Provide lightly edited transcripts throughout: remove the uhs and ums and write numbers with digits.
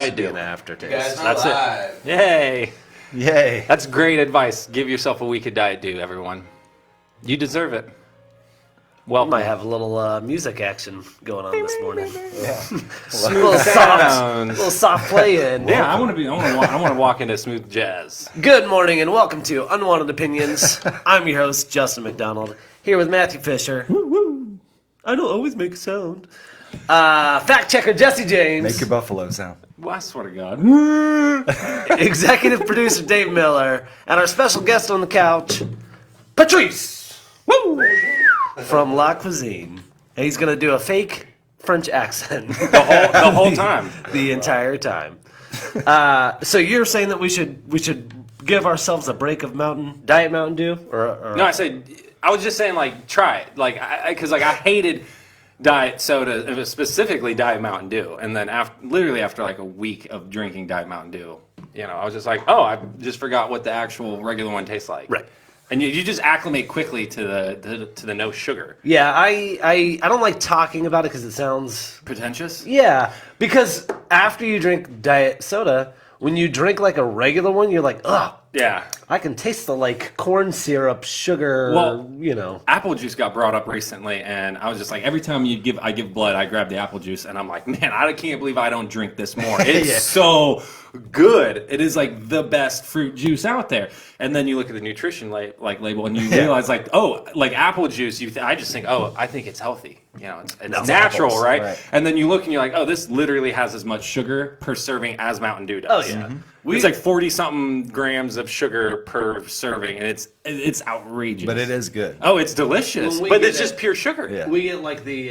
should be do. an aftertaste. You guys are That's live. it. Yay. Yay. That's great advice. Give yourself a week of Diet Dew, everyone. You deserve it. Well, might have a little music action going on this morning. Smooth little soft play in. Yeah, I want to walk into smooth jazz. Good morning and welcome to Unwanted Opinions. I'm your host, Justin McDonald, here with Matthew Fisher. Woo-woo. I don't always make a sound. Fact checker Jesse James. Make your buffalo sound. Well, I swear to God. Executive producer Dave Miller. And our special guest on the couch, Patrice. Woo! From La Cuisine. And he's going to do a fake French accent. The whole time. The entire time. So you're saying that we should give ourselves a break of Diet Mountain Dew? Or No, I was just saying, like, try it. Like, because I hated diet soda, specifically Diet Mountain Dew. And then literally after like a week of drinking Diet Mountain Dew, I was just like, oh, I just forgot what the actual regular one tastes like. Right. And you just acclimate quickly to the no sugar. Yeah, I don't like talking about it because it sounds Pretentious? Yeah, because after you drink diet soda, when you drink like a regular one, you're like, ugh. Yeah. I can taste the like corn syrup, sugar, Well, apple juice got brought up recently, and I was just like, every time I give blood, I grab the apple juice, and I'm like, man, I can't believe I don't drink this more. It's so good. It is like the best fruit juice out there. And then you look at the nutrition label, and you realize like, oh, like apple juice. I just think, oh, I think it's healthy. It's natural, apples, right? And then you look and you're like, oh, this literally has as much sugar per serving as Mountain Dew does. Oh yeah. It's like 40-something grams of sugar per serving, and it's outrageous. But it is good. Oh, it's delicious, but it's just pure sugar. Yeah. We get like the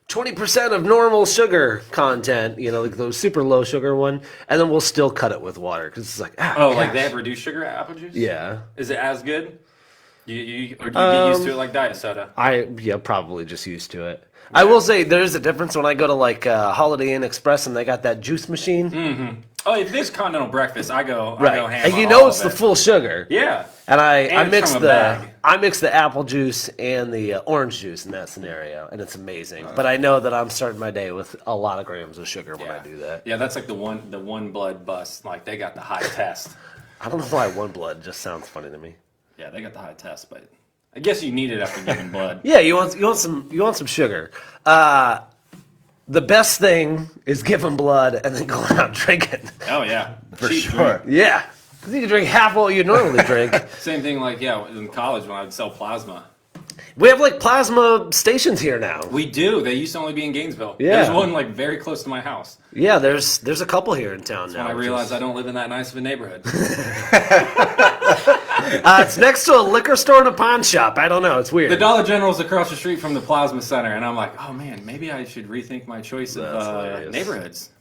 20% of normal sugar content, like those super low sugar one, and then we'll still cut it with water because it's like Like they have reduced sugar apple juice? Yeah. Is it as good? Or do you get used to it like diet soda? Probably just used to it. Yeah. I will say there's a difference when I go to like Holiday Inn Express and they got that juice machine. Mm-hmm. Oh, if there's continental breakfast, I go ham. And it's the full sugar. Yeah. And I mix bag. I mix the apple juice and the orange juice in that scenario, and it's amazing. But I know that I'm starting my day with a lot of grams of sugar when I do that. Yeah, that's like the one blood bus. Like they got the high test. I don't know why one blood just sounds funny to me. Yeah, they got the high test, but I guess you need it after giving blood. Yeah, you want some sugar. The best thing is giving blood and then going out drinking. Oh yeah, For cheap sure. drink. Yeah, because you can drink half what you normally drink. Same thing like in college when I would sell plasma. We have like plasma stations here now. We do. They used to only be in Gainesville. Yeah. There's one like very close to my house. Yeah, there's a couple here in town now. I realized I don't live in that nice of a neighborhood. It's next to a liquor store and a pawn shop. I don't know. It's weird. The Dollar General's across the street from the Plasma Center, and I'm like, oh man, maybe I should rethink my choice of neighborhoods.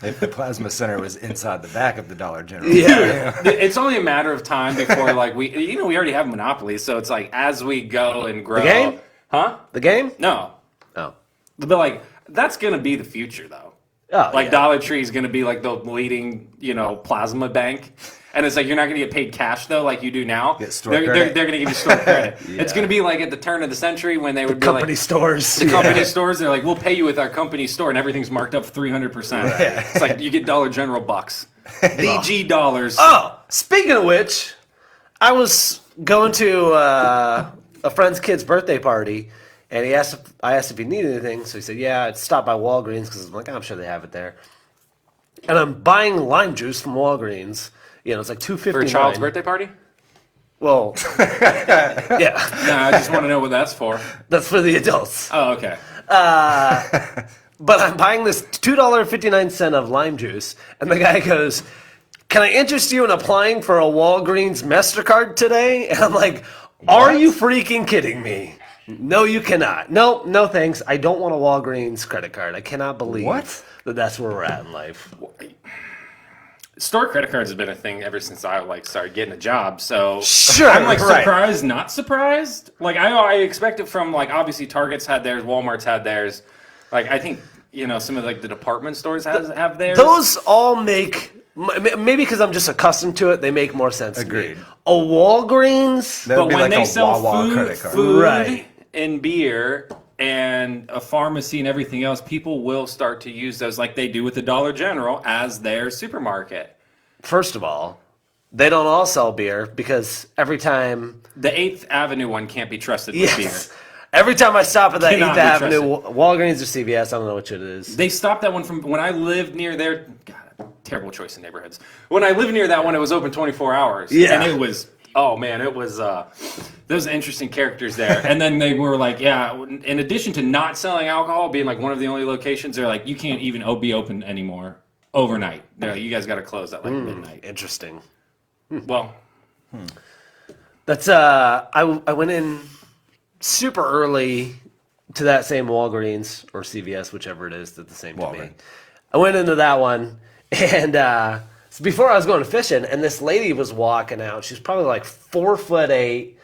If the plasma center was inside the back of the Dollar General. Yeah. It's only a matter of time before like we already have monopolies, so it's like as we go and grow. The game? Huh? The game? No. Oh. But like that's gonna be the future though. Oh, Like yeah. Dollar Tree is gonna be like the leading, plasma bank. And it's like you're not going to get paid cash though, like you do now. Get store they're credit. going to give you store credit. It's going to be like at the turn of the century when they would be Company like stores. the company stores. They're like, we'll pay you with our company store, and everything's marked up 300%. It's like you get Dollar General bucks, DG dollars. Oh, speaking of which, I was going to a friend's kid's birthday party, and I asked if he needed anything. So he said, "Yeah, I'd stop by Walgreens because I'm like, I'm sure they have it there." And I'm buying lime juice from Walgreens. It's like $2.59 For a child's birthday party? Well, yeah, No, I just want to know what that's for. that's for the adults. Oh, okay. But I'm buying this $2.59 of lime juice, and the guy goes, "Can I interest you in applying for a Walgreens MasterCard today?" And I'm like, "Are you freaking kidding me? No, you cannot. No, thanks. I don't want a Walgreens credit card. I cannot believe that that's where we're at in life." Store credit cards have been a thing ever since I started getting a job. So Sure, I'm right. surprised, not surprised. Like I expected from obviously Target's had theirs, Walmart's had theirs. Like I think some of the department stores have theirs. Those all make, maybe because I'm just accustomed to it, they make more sense Agreed. to me. A Walgreens? That would But be when like they a sell Wawa credit card. food Right. and beer and a pharmacy and everything else, people will start to use those like they do with the Dollar General as their supermarket. First of all, they don't all sell beer because every time... The 8th Avenue one can't be trusted with beer. Every time I stop at that Cannot 8th be Avenue, trusted. Walgreens or CVS, I don't know which it is. They stopped that one from when I lived near there. God, terrible choice in neighborhoods. When I lived near that one, it was open 24 hours. Yeah. And it was, oh man, it was, those interesting characters there. And then they were like, yeah, in addition to not selling alcohol, being like one of the only locations, they're like, you can't even be open anymore overnight. They're like, you guys got to close at like midnight. Interesting. Well, That's, I went in super early to that same Walgreens or CVS, whichever it is, that's the same to me. Walgreens. I went into that one, and so before I was going fishing, and this lady was walking out. She's probably like 4'8",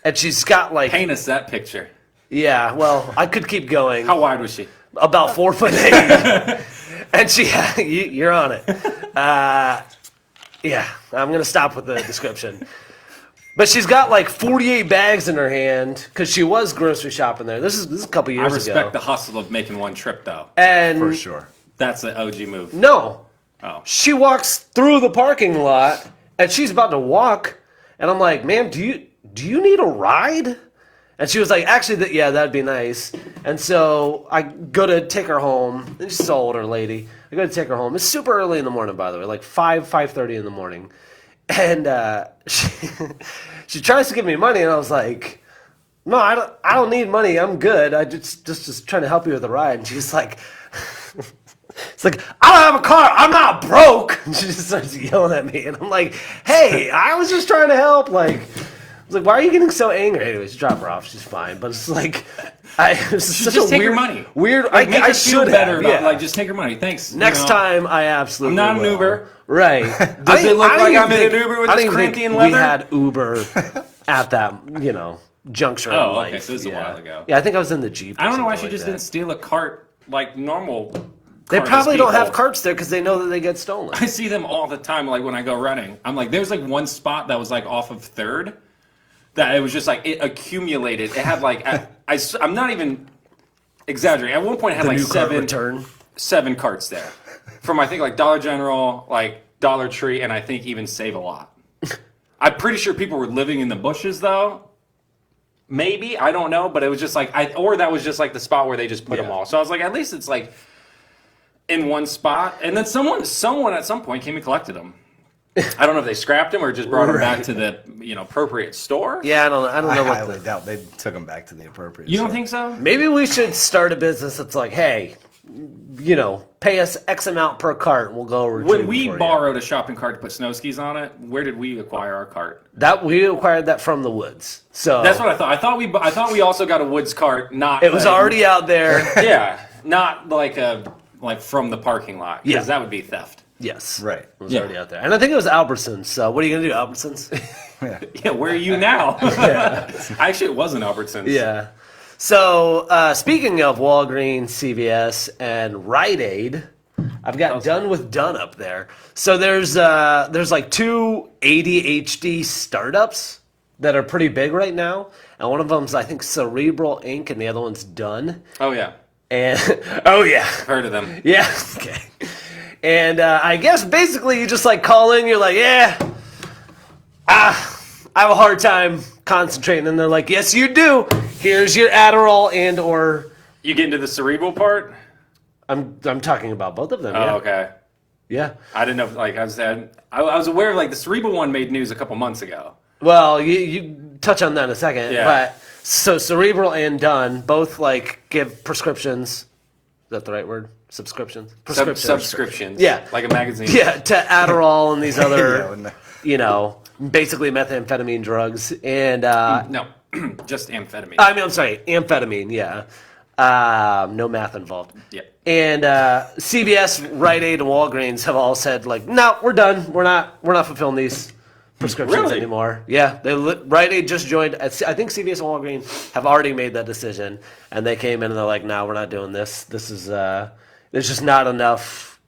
and she's got like paint us that picture. yeah. Well, I could keep going. How wide was she? About 4'8", and she you're on it. Yeah, I'm gonna stop with the description. But she's got like 48 bags in her hand because she was grocery shopping there. This is a couple I years respect ago. the hustle of making one trip, though. And For sure. That's an OG move. no, Oh. she walks through the parking lot and she's about to walk, and I'm like, "Ma'am, do you need a ride?" And she was like, "Actually, yeah, that'd be nice." And so I go to take her home. And she's an older lady. I go to take her home. It's super early in the morning, by the way, like 5:30 in the morning. And she tries to give me money, and I was like, "No, I don't need money. I'm good. I just trying to help you with the ride." And she's like, "It's like, I don't have a car. I'm not broke." And she just starts yelling at me, and I'm like, "Hey, I was just trying to help." Like, I was like, "Why are you getting so angry?" Anyways, drop her off. She's fine. But it's like, it's such Just a take weird, her money. Weird. Like, make I her feel should better have, about yeah. like just take her money. Thanks. Next time, I absolutely. I'm not an will. Uber. Right? Does it look I don't like even I'm in an think- Uber with I this don't even think Corinthian we leather? had Uber at that juncture Oh, in life. okay, so this is a while ago. Yeah, I think I was in the Jeep. I don't know why she something just like didn't steal a cart like normal. They cartless probably don't have people. carts there because they know that they get stolen. I see them all the time. Like when I go running, I'm like, there's like one spot that was like off of 3rd that it was just like it accumulated. It had like I'm not even exaggerating. At one point, it had The like new cart return. 7 carts there from I think like Dollar General, like Dollar Tree, and I think even Save a Lot. I'm pretty sure people were living in the bushes though. Maybe, I don't know, but it was just like or that was just like the spot where they just put them all. So I was like, at least it's like in one spot. And then someone at some point came and collected them. I don't know if they scrapped them or just brought them back to the appropriate store. Yeah, I don't I know what highly the. doubt they took them back to the appropriate. You don't store. think so? Maybe we should start a business that's like, hey, pay us X amount per cart, and we'll go retrieve When it we for you. borrowed a shopping cart to put snow skis on it, where did we acquire our cart? That we acquired that from the woods. So That's what I thought. I thought we also got a Woods cart. Not it was already out there. yeah, not like from the parking lot. Because Yeah. that would be theft. Yes, Right. It was Yeah. already out there, and I think it was Albertsons. So what are you gonna do, Albertsons? Yeah, where are you now? Actually, it wasn't Albertsons. Yeah. So speaking of Walgreens, CVS, and Rite Aid, I've got Done with Done up there. So there's like 2 ADHD startups that are pretty big right now, and one of them's I think Cerebral Inc. and the other one's Done. Oh yeah, And oh yeah, heard of them. yeah, okay. And I guess basically you just like call in, you're like, yeah, I have a hard time concentrating, and they're like, yes, you do. Here's your Adderall and or You get into the cerebral part. I'm talking about both of them. Oh, Yeah, okay. yeah. I didn't know. Like I was aware of like the cerebral one made news a couple months ago. Well, you touch on that in a second. Yeah. But so Cerebral and Done both like give prescriptions. Is that the right word? Subscriptions. Prescriptions. Subscriptions. Yeah. like a magazine. Yeah, to Adderall and these other, Yeah, basically methamphetamine drugs. And No, just amphetamine. I'm sorry, amphetamine. Yeah, no math involved. Yeah. And CVS, Rite Aid, and Walgreens have all said like, no, we're done. We're not fulfilling these prescriptions Really? anymore. Yeah, Rite Aid just joined. I think CVS and Walgreens have already made that decision, and they came in and they're like, no, we're not doing this. This is there's just not enough,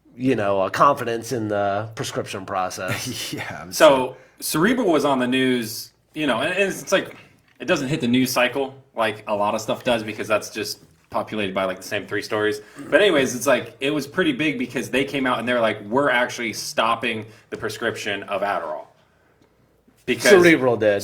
confidence in the prescription process. yeah. So cerebral was on the news, and it's like it doesn't hit the news cycle like a lot of stuff does because that's just populated by like the same 3 stories. But anyways, it's like it was pretty big because they came out and they're like, we're actually stopping the prescription of Adderall. Because Cerebral did.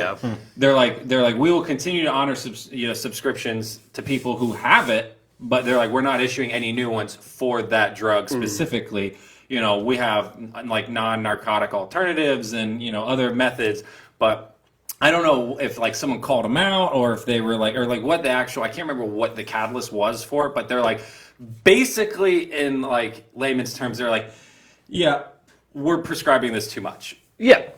Yeah. They're like we will continue to honor subscriptions to people who have it, but they're like we're not issuing any new ones for that drug specifically. You know, we have like non-narcotic alternatives and other methods, but I don't know if like someone called them out or if they were like what the actual I can't remember what the catalyst was for it, but they're like basically in like layman's terms they're like, yeah, we're prescribing this too much. Yeah.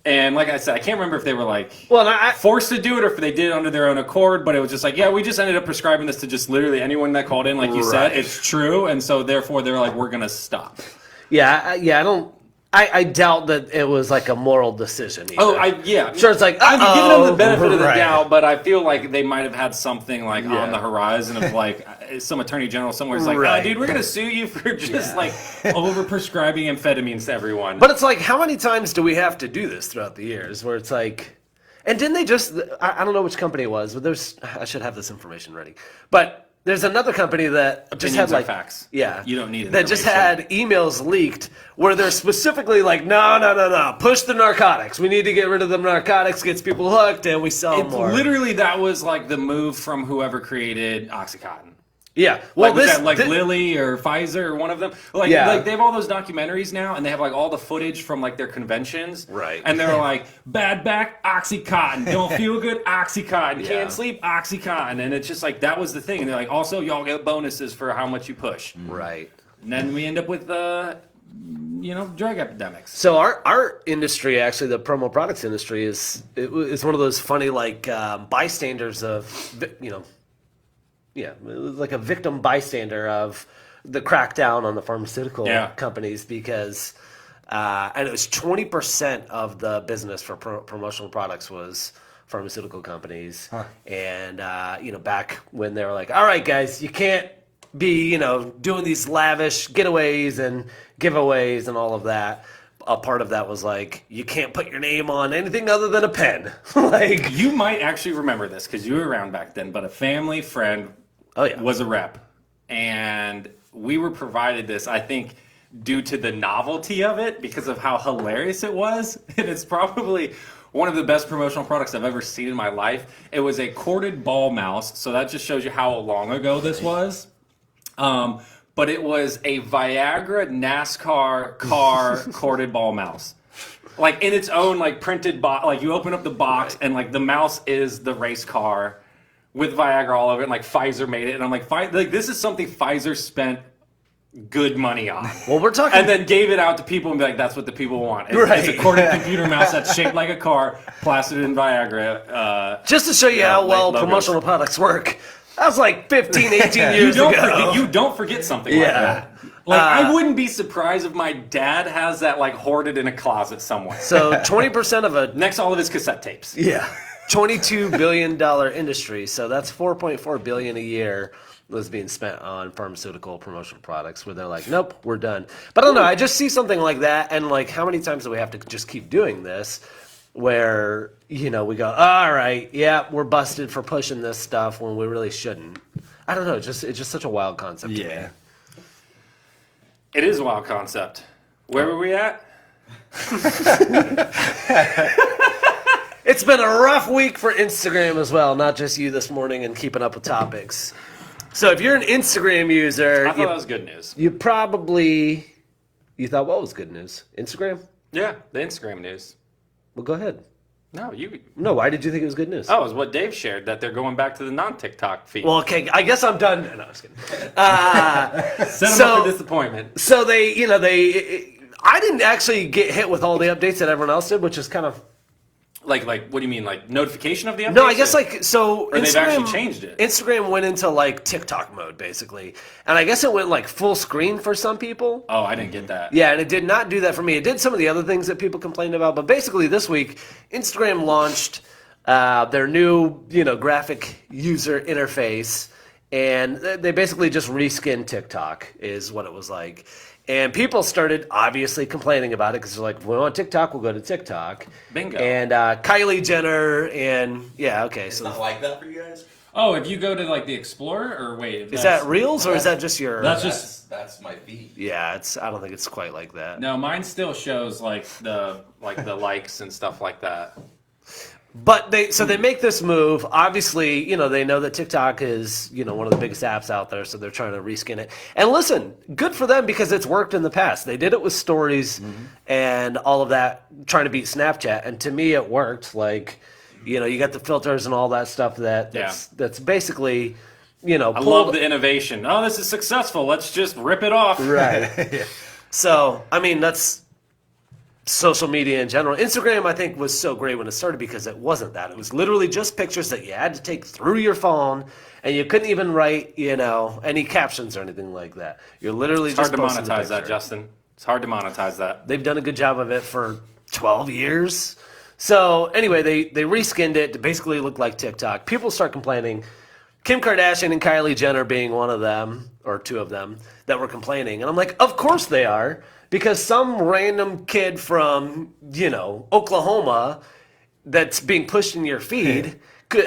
And like I said, I can't remember if they were like Well, forced to do it or if they did it under their own accord, but it was just like, yeah, we just ended up prescribing this to just literally anyone that called in, like you said. It's true, and so therefore they're like, we're going to stop. Yeah, I doubt that it was like a moral decision either. Yeah. Sure, it's like, I'm giving them the benefit of the right. doubt, but I feel like they might have had something like on the horizon of like some attorney general somewhere is like, oh, dude, we're going to sue you for just like over-prescribing amphetamines to everyone. But it's like, how many times do we have to do this throughout the years where it's like, and didn't they just, I don't know which company it was, but I should have this information ready. But there's another company that just had like facts. Yeah, you don't need that just had emails leaked where they're specifically like, no, push the narcotics. We need to get rid of the narcotics, gets people hooked, and we sell more. Literally, that was like the move from whoever created OxyContin. Yeah, well, Lilly or Pfizer or one of them. Like they have all those documentaries now, and they have like all the footage from like their conventions. Right. And they're like, bad back, OxyContin. Don't feel good, OxyContin. Can't sleep, OxyContin. And it's just like that was the thing. And they're like, also y'all get bonuses for how much you push. Right. And then we end up with drug epidemics. So our industry, actually, the promo products industry, is one of those funny like bystanders of Yeah, it was like a victim bystander of the crackdown on the pharmaceutical companies because, and it was 20% of the business for promotional products was pharmaceutical companies. And, back when they were like, all right, guys, you can't be, doing these lavish getaways and giveaways and all of that. A part of that was like, you can't put your name on anything other than a pen. Like, you might actually remember this because you were around back then, but a family friend was a rep, and we were provided this, I think, due to the novelty of it, because of how hilarious it was, and it's probably one of the best promotional products I've ever seen in my life. It was a corded ball mouse, so that just shows you how long ago this was. But it was a Viagra NASCAR car corded ball mouse. Like, in its own, like, printed box. Like, you open up the box, and, like, the mouse is the race car with Viagra all over it, and like Pfizer made it, and I'm like, this is something Pfizer spent good money on. Well, we're talking, and then gave it out to people and be like, that's what the people want. It's a corded computer mouse that's shaped like a car, plastered in Viagra. Just to show you how well promotional products work. That was like 15, 18 years ago. You don't forget something like that. Like, I wouldn't be surprised if my dad has that like hoarded in a closet somewhere. So 20% of next to all of his cassette tapes. Yeah. $22 billion industry, so that's $4.4 billion a year was being spent on pharmaceutical promotional products where they're like, nope, we're done. But I don't know, I just see something like that, and like, how many times do we have to just keep doing this where, we go, all right, yeah, we're busted for pushing this stuff when we really shouldn't. I don't know, it's just such a wild concept to me. It is a wild concept. Where were we at? It's been a rough week for Instagram as well, not just you this morning and keeping up with topics. So if you're an Instagram user... I thought that was good news. You thought what was good news? Instagram? Yeah, the Instagram news. Well, go ahead. No, why did you think it was good news? Oh, it was what Dave shared, that they're going back to the non-TikTok feed. Well, okay, I guess I'm done. No, I was kidding. Set them up for disappointment. So I didn't actually get hit with all the updates that everyone else did, which is kind of... Like, what do you mean? Like, notification of the updates? No, I guess, like, so... Or they've actually changed it. Instagram went into, like, TikTok mode, basically. And I guess it went, like, full screen for some people. Oh, I didn't get that. Yeah, and it did not do that for me. It did some of the other things that people complained about. But basically, this week, Instagram launched their new, graphic user interface. And they basically just reskinned TikTok, is what it was like. And people started obviously complaining about it because they're like, if we want TikTok, we'll go to TikTok. Bingo. And Kylie Jenner and, so... It's not like that for you guys? Oh, if you go to like the Explorer, or wait, Is that Reels or is that just your? That's my feed. Yeah, it's. I don't think it's quite like that. No, mine still shows like the likes and stuff like that. But they make this move. Obviously, they know that TikTok is, one of the biggest apps out there, so they're trying to reskin it. And listen, good for them because it's worked in the past. They did it with stories and all of that, trying to beat Snapchat. And to me, it worked. Like, you got the filters and all that stuff that's basically, I love the innovation. Oh, this is successful. Let's just rip it off. Right. So, I mean, that's social media in general. Instagram, I think, was so great when it started because it wasn't that. It was literally just pictures that you had to take through your phone, and you couldn't even write, any captions or anything like that. You're literally It's just hard to posting the monetize that, picture. Justin. It's hard to monetize that. They've done a good job of it for 12 years. So anyway, they reskinned it to basically look like TikTok. People start complaining. Kim Kardashian and Kylie Jenner being one of them, or two of them, that were complaining. And I'm like, of course they are. Because some random kid from, Oklahoma that's being pushed in your feed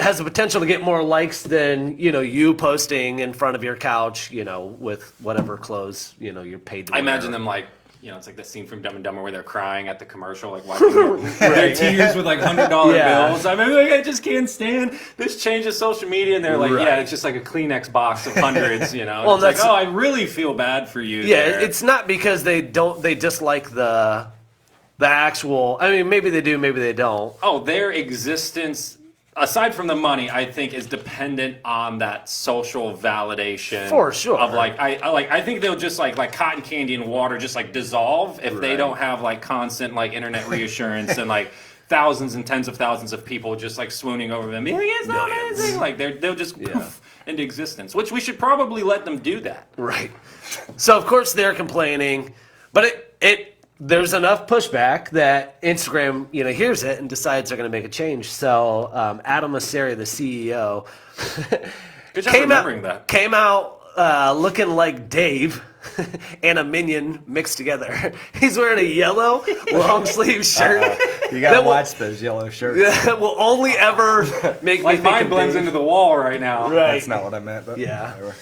has the potential to get more likes than, you posting in front of your couch, with whatever clothes, you're paid to wear. I imagine them like, it's like the scene from Dumb and Dumber where they're crying at the commercial, like wiping their tears with like $100 bills. I mean, like, I just can't stand this change of social media, and they're like, yeah, it's just like a Kleenex box of hundreds, Well, it's like, oh, I really feel bad for you. Yeah, there. it's not because they dislike the actual. I mean, maybe they do, maybe they don't. Oh, their existence, aside from the money, I think is dependent on that social validation. For sure. Of I think they'll just like cotton candy and water just like dissolve if they don't have like constant like internet reassurance and like thousands and tens of thousands of people just like swooning over them. Being like, it's so amazing. Like they'll just poof into existence, which we should probably let them do that. Right. So of course they're complaining, but there's enough pushback that Instagram, hears it and decides they're going to make a change. So Adam Mosseri, the CEO, Good job remembering that. Came out looking like Dave and a minion mixed together. He's wearing a yellow long sleeve shirt. You gotta watch those yellow shirts. That will only ever make me Like think mine of blends Dave. into the wall right now. Right. That's not what I meant, but Yeah. whatever.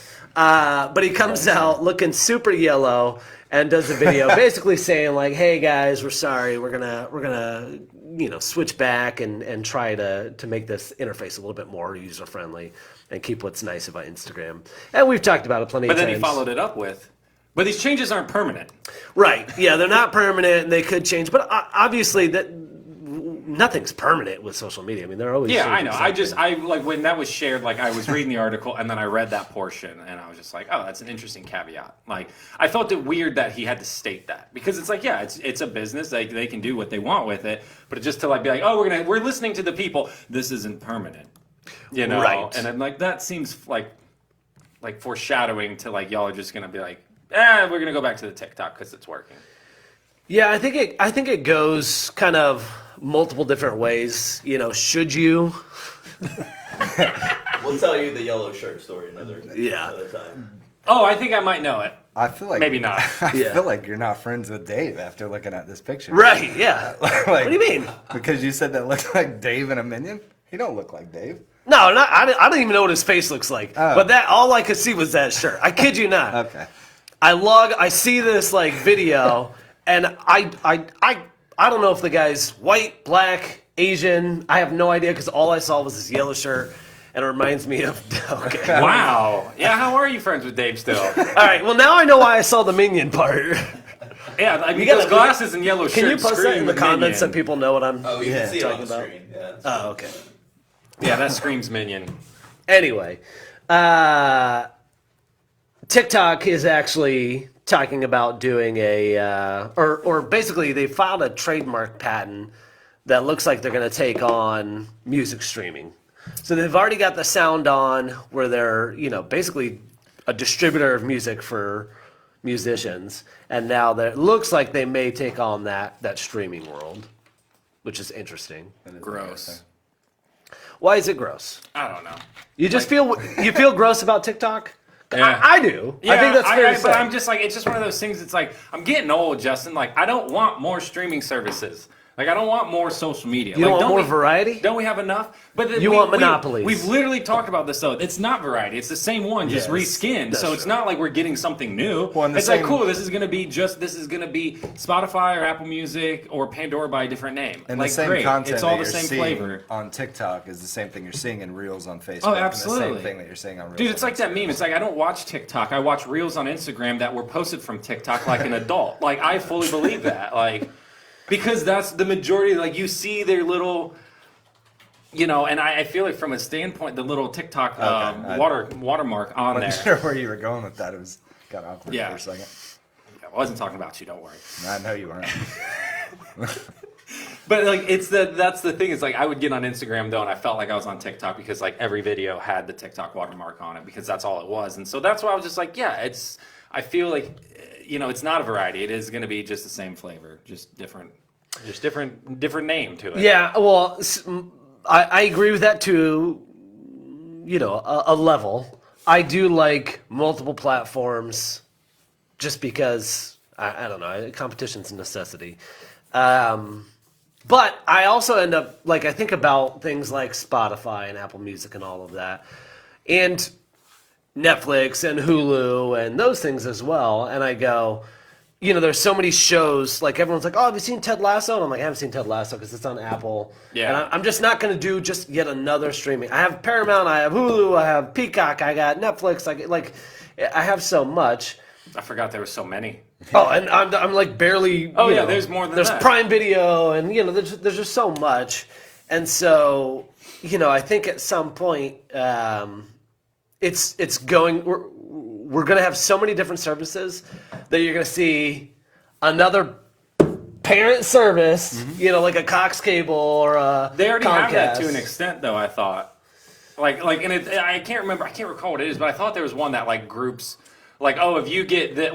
But he comes out looking super yellow and does a video basically saying like, "Hey guys, we're sorry. We're gonna switch back and try to make this interface a little bit more user friendly and keep what's nice about Instagram." And we've talked about it plenty But of then times. he followed it up with, but these changes aren't permanent. Right? Yeah, they're not permanent and they could change, but obviously that nothing's permanent with social media. I mean, they're always Yeah, I changing know. something. I like when that was shared, like I was reading the article and then I read that portion and I was just like, oh, that's an interesting caveat. Like I felt it weird that he had to state that because it's like, yeah, it's a business. They can do what they want with it, but just to like be like, oh, we're listening to the people. This isn't permanent, Right. And I'm like, that seems like foreshadowing to like y'all are just gonna be like, we're gonna go back to the TikTok because it's working. Yeah, I think it goes kind of multiple different ways. Should you? We'll tell you the yellow shirt story another time. Oh, I think I might know it. I feel like Maybe not. I Yeah. feel like you're not friends with Dave after looking at this picture. Right? Yeah. Like, What do you mean? Because you said that looked like Dave and a minion. He don't look like Dave. No, I don't even know what his face looks like. Oh. But that all I could see was that shirt. I kid you not. Okay. I see this like video, and I don't know if the guy's white, black, Asian. I have no idea because all I saw was this yellow shirt, and it reminds me of. Okay. Wow. Yeah, how are you friends with Dave still? All right. Well, now I know why I saw the minion part. Yeah, I mean, gotta- those glasses and yellow Can you shirts post that scream in the with comments Minion. so people know what I'm? Oh, you can see it on talking the about? screen. Yeah. Oh, okay. Yeah, that screams Minion. Anyway, TikTok is actually talking about doing or basically they filed a trademark patent that looks like they're going to take on music streaming. So they've already got the sound on where they're, basically a distributor of music for musicians. And now it looks like they may take on that streaming world, which is interesting. Gross. Why is it gross? I don't know. You just feel gross about TikTok? Yeah. I do. Yeah, I think that's fair to but say. I'm just like, it's just one of those things. It's like, I'm getting old, Justin. Like, I don't want more streaming services. Like, I don't want more social media. You like, don't want more we, variety? Don't we have enough? But You want monopolies. We've literally talked about this, though. It's not variety. It's the same one, just Yes, reskinned. So that's it's true. not like we're getting something new. Well, and the it's like, same- cool, this is going to be Spotify or Apple Music or Pandora by a different name. And like, the same great. content It's all that the you're same seeing flavor. on TikTok is the same thing you're seeing in Reels on Facebook. Oh, And the absolutely. same thing that you're seeing on Reels. Dude, it's on like that meme. It's like I don't watch TikTok. I watch Reels on Instagram that were posted from TikTok like an adult. Like, I fully believe that. Like, because that's the majority. Like, you see their little, and I feel like from a standpoint, the little TikTok watermark on I there. wasn't sure where you were going with that. It was got awkward Yeah. for a second. I wasn't talking about you. Don't worry. I know you weren't. But like, that's the thing. Is like I would get on Instagram though, and I felt like I was on TikTok because like every video had the TikTok watermark on it because that's all it was, and so that's why I was just like, yeah, it's. I feel like, it's not a variety. It is going to be just the same flavor, just different name to it. Yeah, well, I agree with that to, a level. I do like multiple platforms just because, I don't know, competition's a necessity. But I also end up, I think about things like Spotify and Apple Music and all of that. And Netflix and Hulu and those things as well. And I go, there's so many shows, like everyone's like, oh, have you seen Ted Lasso? And I'm like, I haven't seen Ted Lasso because it's on Apple. Yeah. And I'm just not going to do just yet another streaming. I have Paramount, I have Hulu, I have Peacock, I got Netflix. I have so much. I forgot there were so many. Oh, and I'm like barely. Oh, yeah, there's more than there's that. Prime Video, and there's just so much, and so I think at some point, it's going. We're going to have so many different services that you're going to see another parent service, like a Cox Cable or a They already Comcast. have that to an extent, though. I thought, and I can't recall what it is, but I thought there was one that like groups. Like, oh, if you get that,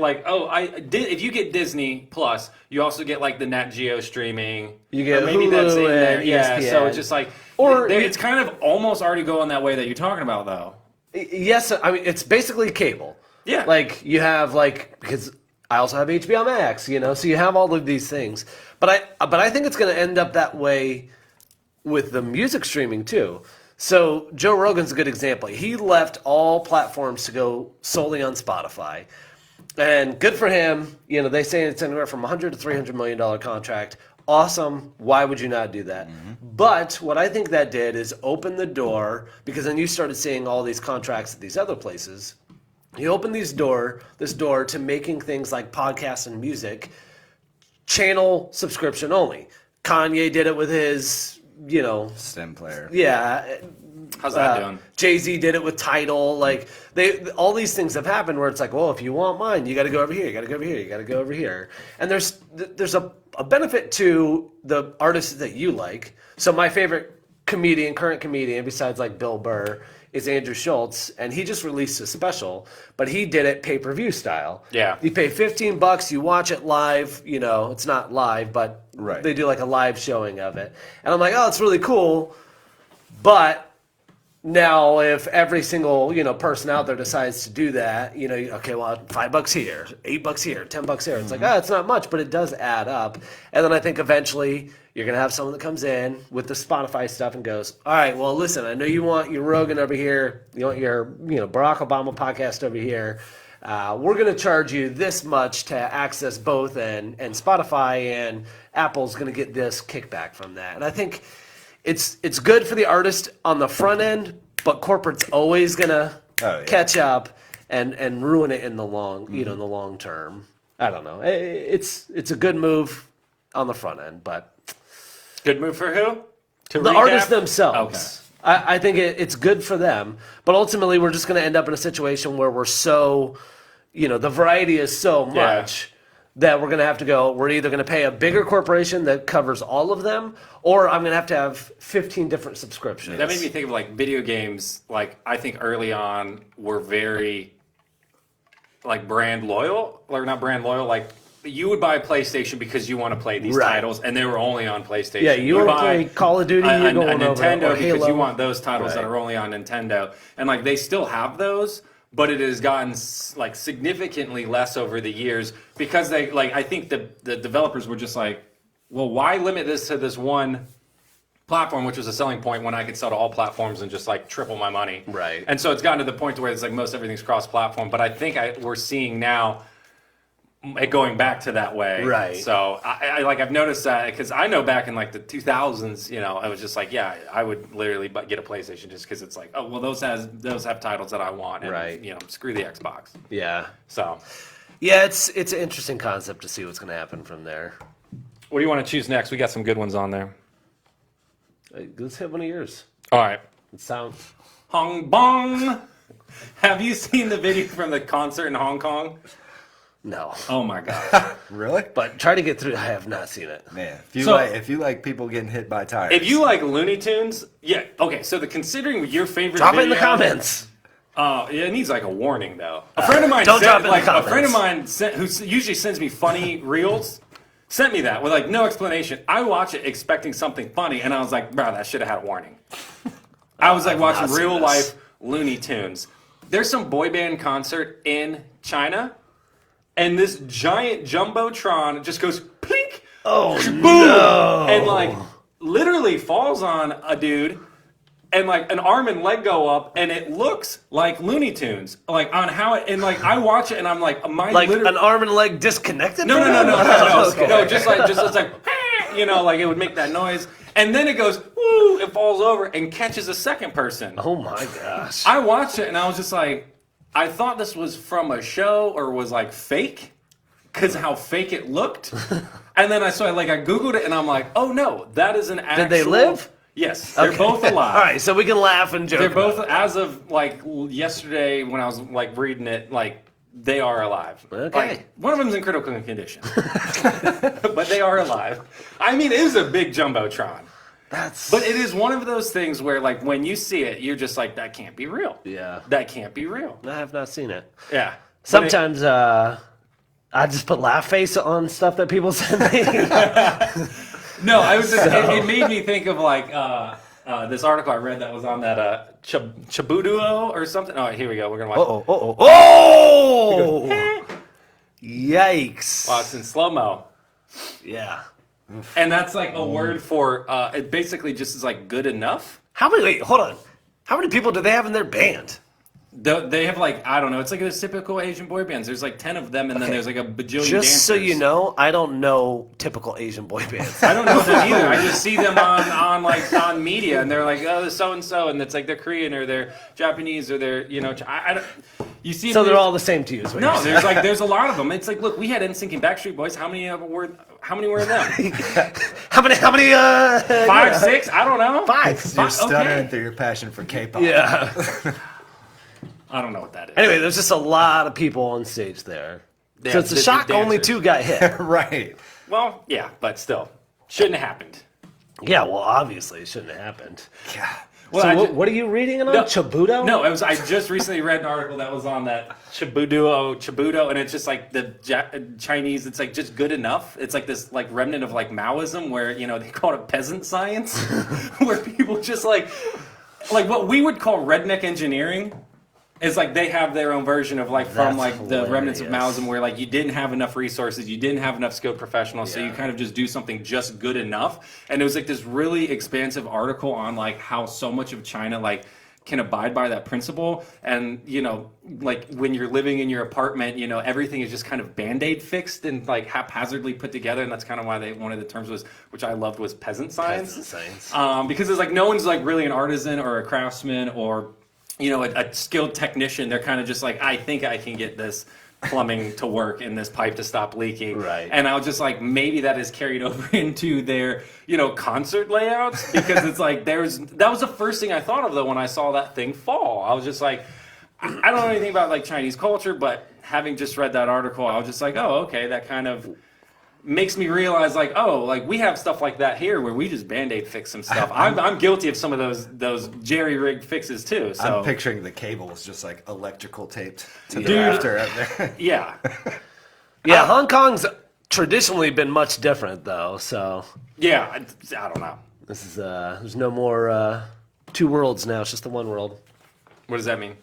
if you get Disney Plus, you also get like the Nat Geo streaming. You get or maybe Hulu that's in there. and Yeah, ESPN. so it's just like, it's kind of almost already going that way that you're talking about, though. Yes, I mean it's basically cable. Yeah. Like you have because I also have HBO Max, so you have all of these things. But I think it's going to end up that way with the music streaming too. So Joe Rogan's a good example. He left all platforms to go solely on Spotify. And good for him. They say it's anywhere from $100 to $300 million contract. Awesome. Why would you not do that? Mm-hmm. But what I think that did is open the door, because then you started seeing all these contracts at these other places. You open this door to making things like podcasts and music channel subscription only. Kanye did it with his, Stem player. yeah. How's that doing? Jay-Z did it with Tidal. All these things have happened where it's like, well, if you want mine, you got to go over here. You got to go over here. You got to go over here. And there's a benefit to the artists that you like. So my favorite current comedian, besides like Bill Burr, is Andrew Schultz, and he just released a special, but he did it pay-per-view style. Yeah. You pay $15, you watch it live. It's not live, but Right. they do like a live showing of it. And I'm like, oh, it's really cool, but now, if every single person out there decides to do that, okay, well, $5 here, $8 here, $10 here. It's like, it's not much, but it does add up. And then I think eventually you're gonna have someone that comes in with the Spotify stuff and goes, all right, well, listen, I know you want your Rogan over here, you want your Barack Obama podcast over here. We're gonna charge you this much to access both, and Spotify and Apple's gonna get this kickback from that. And I think it's good for the artist on the front end, but corporate's always gonna catch up and ruin it in the long in the long term. I don't know. It's a good move on the front end, but Good move for who? To the recap? artists themselves. Okay. I think it's good for them, but ultimately we're just going to end up in a situation where we're so, the variety is so much that we're going to have to go, we're either going to pay a bigger corporation that covers all of them, or I'm going to have 15 different subscriptions. That made me think of like video games. Like I think early on were very like brand loyal, or not brand loyal. Like you would buy a PlayStation because you want to play these titles, and they were only on PlayStation. Yeah, you want to play Call of Duty, you're going a over Nintendo or because Halo. you want those titles that are only on Nintendo, and like they still have those. But it has gotten like significantly less over the years because they I think the developers were just like, well, why limit this to this one platform, which was a selling point when I could sell to all platforms and just like triple my money. Right. And so it's gotten to the point to where it's like most everything's cross-platform. But I think we're seeing now it going back to that way. Right. So I've noticed that because I know back in like the 2000s, I was just like, yeah, I would literally get a PlayStation just because it's like, oh, well, those have titles that I want. And, Right. Screw the Xbox. Yeah. So. Yeah, it's an interesting concept to see what's going to happen from there. What do you want to choose next? We got some good ones on there. Let's hit one of yours. All right. It sounds. Hong Bong. Have you seen the video from the concert in Hong Kong? No. Oh my gosh. Really? But try to get through. I have not seen it. Man, So- if you like people getting hit by tires. If you like Looney Tunes, yeah. Okay, so considering your favorite Drop it video, in the comments. It needs like a warning though. A friend of mine Don't drop it in the a friend of comments. mine who usually sends me funny reels sent me that with like no explanation. I watch it expecting something funny, and I was like, bro, that should have had a warning. I was like I've watching not seen real this. life Looney Tunes. There's some boy band concert in China, and this giant jumbotron just goes plink, Oh, boom, no. and like literally falls on a dude. And like an arm and leg go up, and it looks like Looney Tunes, like on how it. And like I watch it, and I'm like, Like an arm and leg disconnected? No, from no, no, it? no, no, Okay. no. Just it's like, like it would make that noise, and then it goes, woo! It falls over and catches a second person. Oh my gosh. I watched it, and I was just like, I thought this was from a show or was like fake, because how fake it looked. And then I Googled it, and I'm like, oh no, that is an actual. Did they live? Yes, they're Okay. both alive. All right, so we can laugh and joke. They're both, about it. as of like yesterday when I was like reading it, like they are alive. Okay. Like, one of them's in critical condition, but they are alive. I mean, it is a big jumbotron, but it is one of those things where like when you see it, you're just like, that can't be real. Yeah. That can't be real. I have not seen it. Yeah. Sometimes I just put laugh face on stuff that people send me. No, I was just. It made me think of like this article I read that was on that Chabuduo or something. Oh, here we go. We're gonna watch. Oh! Yikes. Wow, it's in slow mo. Yeah. And that's like a word for it basically just is like good enough. Wait, hold on. How many people do they have in their band? They have like, I don't know, it's like those typical Asian boy bands. There's like 10 of them and then there's like a bajillion Just dancers. so you know, I don't know typical Asian boy bands. I don't know them either. I just see them on media and they're like, oh, so and so, and it's like they're Korean or they're Japanese or they're I don't. You see, So they're all the same to you. Is what no. you're saying. There's a lot of them. It's like, look, we had NSYNC and Backstreet Boys. How many were in them? How many? 5, yeah. 6? I don't know. Five. You're stuttering okay. through your passion for K-pop. Yeah. I don't know what that is. Anyway, there's just a lot of people on stage there. Yeah, So it's a the shock only dancers. 2 got hit. Right. Well, yeah, but still, shouldn't have happened. Yeah, well, obviously it shouldn't have happened. God. Well, So I what, ju- what are you reading it on? No. Chabudo? No, it was. I just recently read an article that was on that Chabudo, and it's just like the Chinese. It's like just good enough. It's like this like remnant of like Maoism, where they call it peasant science, where people just like what we would call redneck engineering. It's like they have their own version of like from That's like the remnants of hilarious. Maoism, where like you didn't have enough resources, you didn't have enough skilled professionals, so you kind of just do something just good enough. And it was like this really expansive article on like how so much of China like can abide by that principle. And like when you're living in your apartment, everything is just kind of Band-Aid fixed and like haphazardly put together. And that's kind of why one of the terms was, which I loved, was peasant science. Peasant science. Because it's like no one's like really an artisan or a craftsman or a skilled technician. They're kind of just like, I think I can get this plumbing to work and this pipe to stop leaking. Right. And I was just like, maybe that is carried over into their, concert layouts, because it's like that was the first thing I thought of though when I saw that thing fall. I was just like, I don't know anything about like Chinese culture, but having just read that article, I was just like, oh, okay, that kind of makes me realize like, oh, like we have stuff like that here where we just Band-Aid fix some stuff. I'm guilty of some of those jerry-rigged fixes too. So I'm picturing the cables just like electrical taped to the Dude. rafter up there. yeah. Yeah, Hong Kong's traditionally been much different though. So Yeah, I don't know. this is there's no more 2 worlds now. It's just the one world. What does that mean?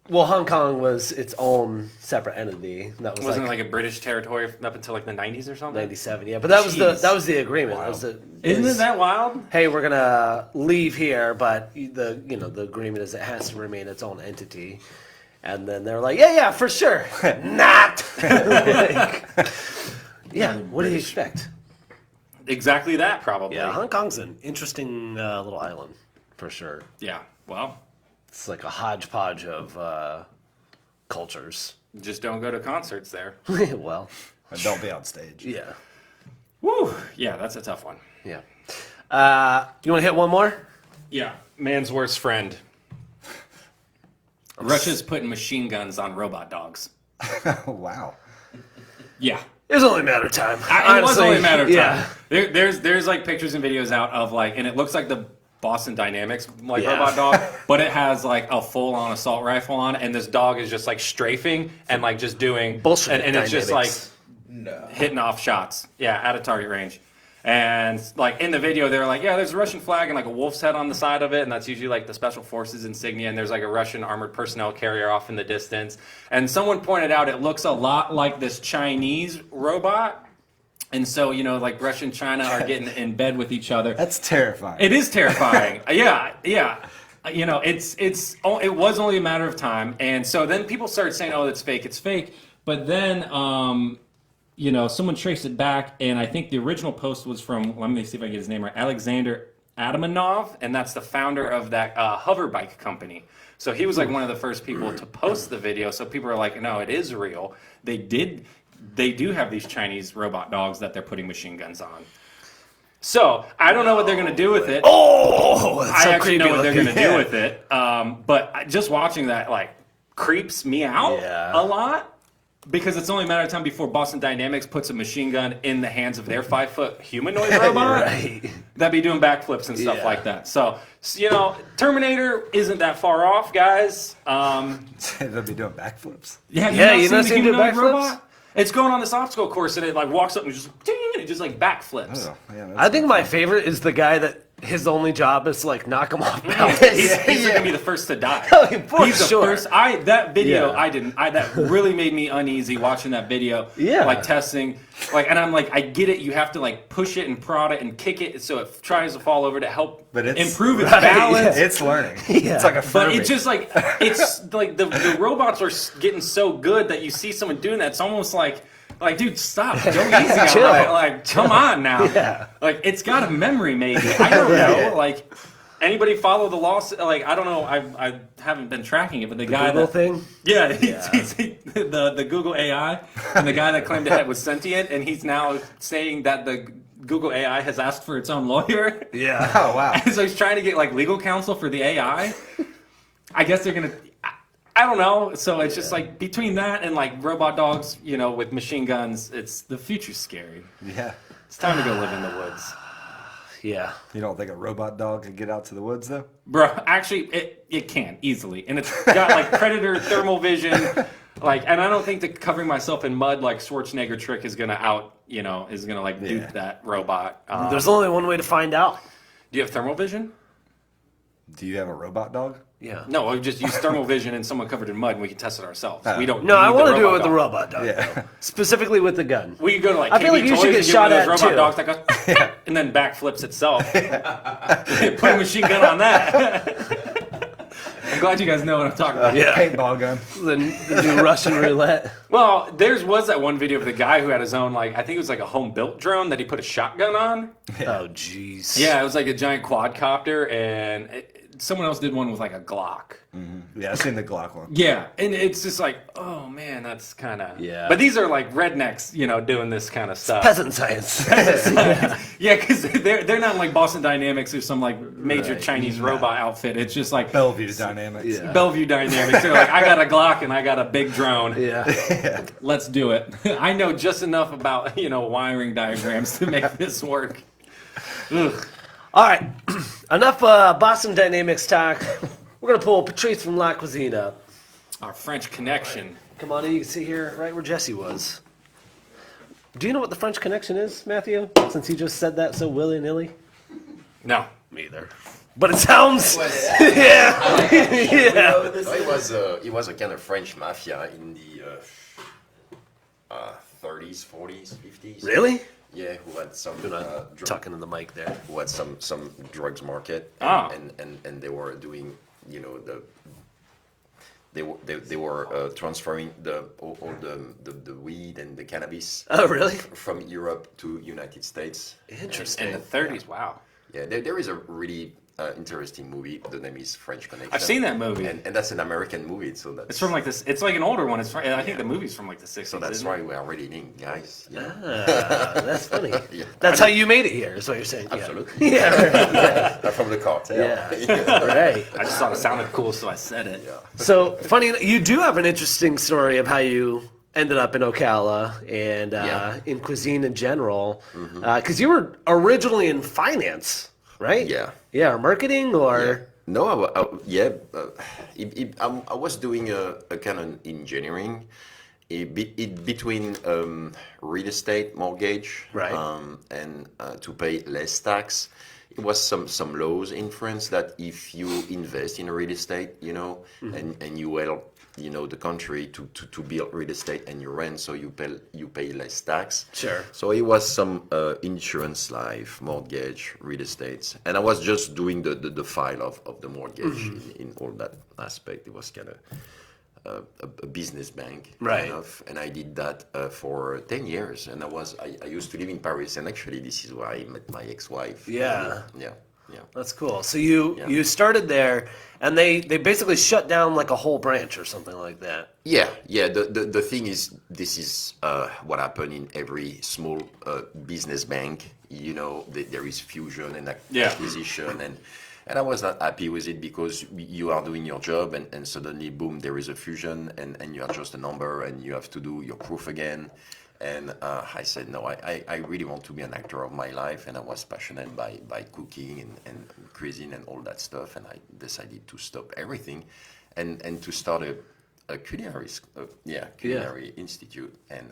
Well, Hong Kong was its own separate entity. That was Wasn't like it like a British territory up until like the 90s or something? 97. Yeah, but that was Jeez. the agreement. That was Isn't it that wild? Hey, we're gonna leave here, but the agreement is it has to remain its own entity. And then they're like, yeah, for sure, not. Like, yeah, what do you expect? Exactly that, probably. Yeah, Hong Kong's an interesting little island, for sure. Yeah. Well, It's like a hodgepodge of cultures. just don't go to concerts there. Well, And don't be on stage. yeah, Woo. Yeah, that's a tough one. yeah. You want to hit one more? Yeah. Man's worst friend. Russia's putting machine guns on robot dogs. Wow. Yeah. It was only a matter of time. It was only a matter of time. Yeah. There's like pictures and videos out of like, and it looks like the Boston Dynamics like Yeah. robot dog, but it has like a full on assault rifle on, and this dog is just like strafing and like just doing Bullshit. and it's just like No. hitting off shots. Yeah, at a target range. And like in the video, they're like, yeah, there's a Russian flag and like a wolf's head on the side of it, and that's usually like the special forces insignia. And there's like a Russian armored personnel carrier off in the distance. And someone pointed out it looks a lot like this Chinese robot. And so like Russia and China are getting in bed with each other. That's terrifying. It is terrifying. Yeah. It was only a matter of time. And so then people started saying, oh, it's fake. But then, someone traced it back, and I think the original post was from, let me see if I get his name right, Alexander Adamanov, and that's the founder of that hover bike company. So he was like one of the first people to post the video. So people are like, no, it is real. They do have these Chinese robot dogs that they're putting machine guns on. So I don't know what they're going to do with it. Oh, that's I so actually know creepy what they're looking. going to do with it. But just watching that like creeps me out Yeah. a lot. Because it's only a matter of time before Boston Dynamics puts a machine gun in the hands of their 5-foot humanoid robot Right. that'd be doing backflips and stuff Yeah. like that. So, Terminator isn't that far off, guys. They'll be doing backflips. Yeah, you not seen the him do humanoid backflips? robot? It's going on this obstacle course and it like walks up and just ding, and it just like backflips. Oh, yeah, I think my favorite is the guy that his only job is to like knock him off balance. He's gonna be the first to die. Oh, for He's the sure. first. That video, Yeah. that really made me uneasy watching that video. Yeah. Like testing, and I'm like, I get it. You have to like push it and prod it and kick it so it tries to fall over to help But it's- improve its Right, balance. It's learning. Yeah. It's like a But Furby. it's just like it's like the robots are getting so good that you see someone doing that. It's almost like, dude, stop. Go easy on Chill. it. Like, come on now. Yeah. Like, it's got a memory, maybe. I don't know. Like, anybody follow the laws? Like, I don't know. I haven't been tracking it, but the guy Google that thing. yeah, the Google AI, and the guy that claimed it was sentient, and he's now saying that the Google AI has asked for its own lawyer. Yeah. Oh, wow. So he's trying to get like legal counsel for the AI. I guess they're gonna. I don't know. So it's just like between that and like robot dogs, with machine guns, the future's scary. Yeah. It's time to go live in the woods, Yeah. You don't think a robot dog could get out to the woods, though? bro. Actually, it can easily, and it's got like predator thermal vision. And I don't think that covering myself in mud like Schwarzenegger trick is gonna dupe that robot. There's only one way to find out. Do you have thermal vision? Do you have a robot dog? Yeah. No, we just use thermal vision and someone covered in mud, and we can test it ourselves. We don't. No, I want want to do it with the robot dog. Yeah. Specifically with the gun. We could go to like I feel KB like you Toys should get and shot get one of those at, robot too. dogs that goes and then backflips itself. Put a machine gun on that. I'm glad you guys know what I'm talking about. Yeah. Paintball gun. The new Russian roulette. Well, was that one video of the guy who had his own I think it was like a home built drone that he put a shotgun on. Oh, jeez. Yeah, it was like a giant quadcopter, and someone else did one with like a Glock. Yeah, I've seen the Glock one. Yeah, and it's just like, oh man, that's kind of Yeah. But these are like rednecks, doing this kind of stuff. Peasant science. Yeah, because they're not like Boston Dynamics or some like major Right. Chinese robot outfit. It's just like Bellevue Dynamics. Yeah. Bellevue Dynamics. They're like, I got a Glock and I got a big drone. Yeah. Let's do it. I know just enough about wiring diagrams to make this work. Ugh. All right. Enough Boston Dynamics talk. We're going to pull Patrice from La Cuisine up. Our French Connection. Come on in. You can see here right where Jesse was. Do you know what the French Connection is, Matthew? Since you just said that so willy-nilly? No. Me either. But it sounds, was- yeah, yeah. No, it was a kind of French mafia in the 30s, 40s, 50s. Really? Yeah, who had some Talking to the mic there. who had some drugs market, Ah. and they were doing, you know, they were transferring all the weed and the cannabis Oh, really? from Europe to United States. Interesting. In the 30s, wow. Yeah, there is a really interesting movie. The name is French Connection. I've seen that movie. and that's an American movie, so that's It's from like this. It's like an older one. It's from, I think the movie's from like the 60s. so that's isn't it? why we are really in, guys. You know? That's funny. Yeah. That's how you made it here, is what you're saying. Yeah. Absolutely. Yeah, right. I'm from the cartel. Yeah. Right. I just thought it sounded cool, so I said it. Yeah. So, funny, you do have an interesting story of how you ended up in Ocala and Yeah. in cuisine in general. Because you were originally in finance, right? Yeah. Yeah, or marketing or... No, I was doing a kind of engineering between real estate mortgage, Right. And to pay less tax. It was some laws in France that if you invest in real estate, you know, and you help, you know, the country to build real estate and you rent, so you pay less tax. Sure. So it was some insurance, life, mortgage, real estate, and I was just doing the file of the mortgage in all that aspect. It was kind of a business bank, Right. kind of, and I did that for 10 years. And I used to live in Paris, and actually this is where I met my ex-wife. Yeah. Yeah. That's cool. So you started there, and they basically shut down like a whole branch or something like that. Yeah. The thing is, this is what happened in every small business bank. You know, there is fusion and acquisition, and I was not happy with it because you are doing your job, and suddenly, boom, there is a fusion, and you are just a number, and you have to do your proof again. And I said, no, I really want to be an actor of my life, and I was passionate by cooking and cuisine and all that stuff, and I decided to stop everything and to start a culinary institute, and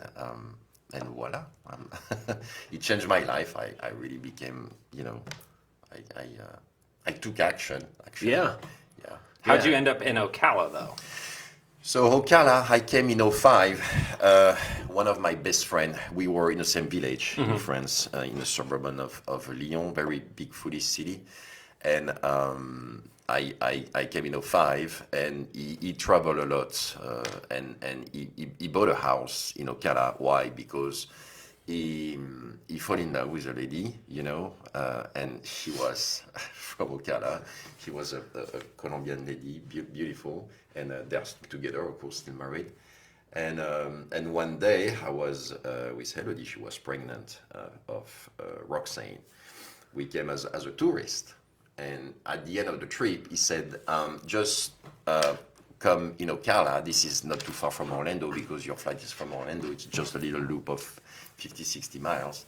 voila, it changed my life. I really became, you know, I took action. Actually. Yeah. Yeah. How'd you end up in Ocala, though? So Ocala, I came in '05. One of my best friends, we were in the same village in France, in the suburban of Lyon, very big foodie city. And I came in '05, and he traveled a lot, and he bought a house in Ocala. Why? Because he fell in love with a lady, you know, and she was from Ocala. She was a Colombian lady, beautiful, and they're still together, of course, still married. And one day I was with Elodie. She was pregnant of Roxane. We came as a tourist, and at the end of the trip, he said, "Just come in Ocala. This is not too far from Orlando because your flight is from Orlando. It's just a little loop of 50, 60 miles."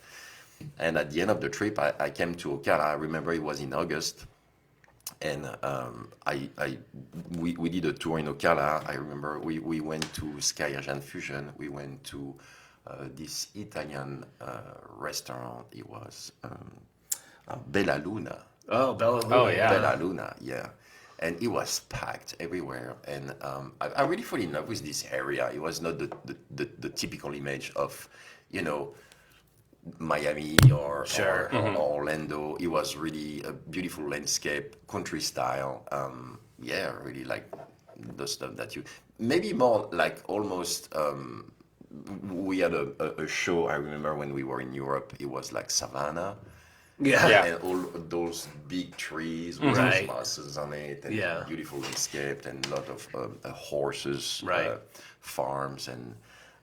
And at the end of the trip, I came to Ocala. I remember it was in August, and we did a tour in Ocala. I remember we went to Sky Asian Fusion. We went to this Italian restaurant. It was Bella Luna. Oh, Bella. Oh, yeah. Bella Luna, yeah. And it was packed everywhere. And I really fell in love with this area. It was not the typical image of, you know, Miami or Orlando. It was really a beautiful landscape, country style. Yeah, really like the stuff that you, maybe more like almost, we had a show, I remember when we were in Europe, it was like Savannah. Yeah. And all those big trees with Right. mosses on it, and Yeah. beautiful landscape, and a lot of horses, Right. farms, and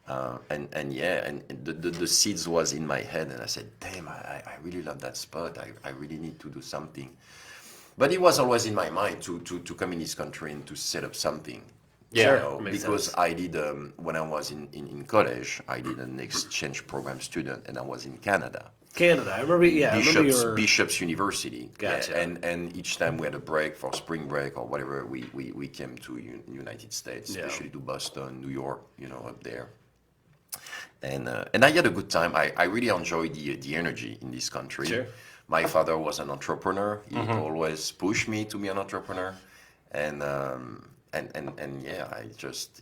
the seeds was in my head, and I said, "Damn, I really love that spot. I really need to do something." But it was always in my mind to come in this country and to set up something. Yeah, You know, makes because sense. I did when I was in college, I did an exchange program student, and I was in Canada. Canada. I remember. Yeah, I remember you were. Bishop's University. Gotcha. Yeah, and each time we had a break for spring break or whatever, we came to United States, Yeah. especially to Boston, New York, you know, up there. And I had a good time. I really enjoyed the energy in this country. Sure. My father was an entrepreneur. He always pushed me to be an entrepreneur, and yeah, I just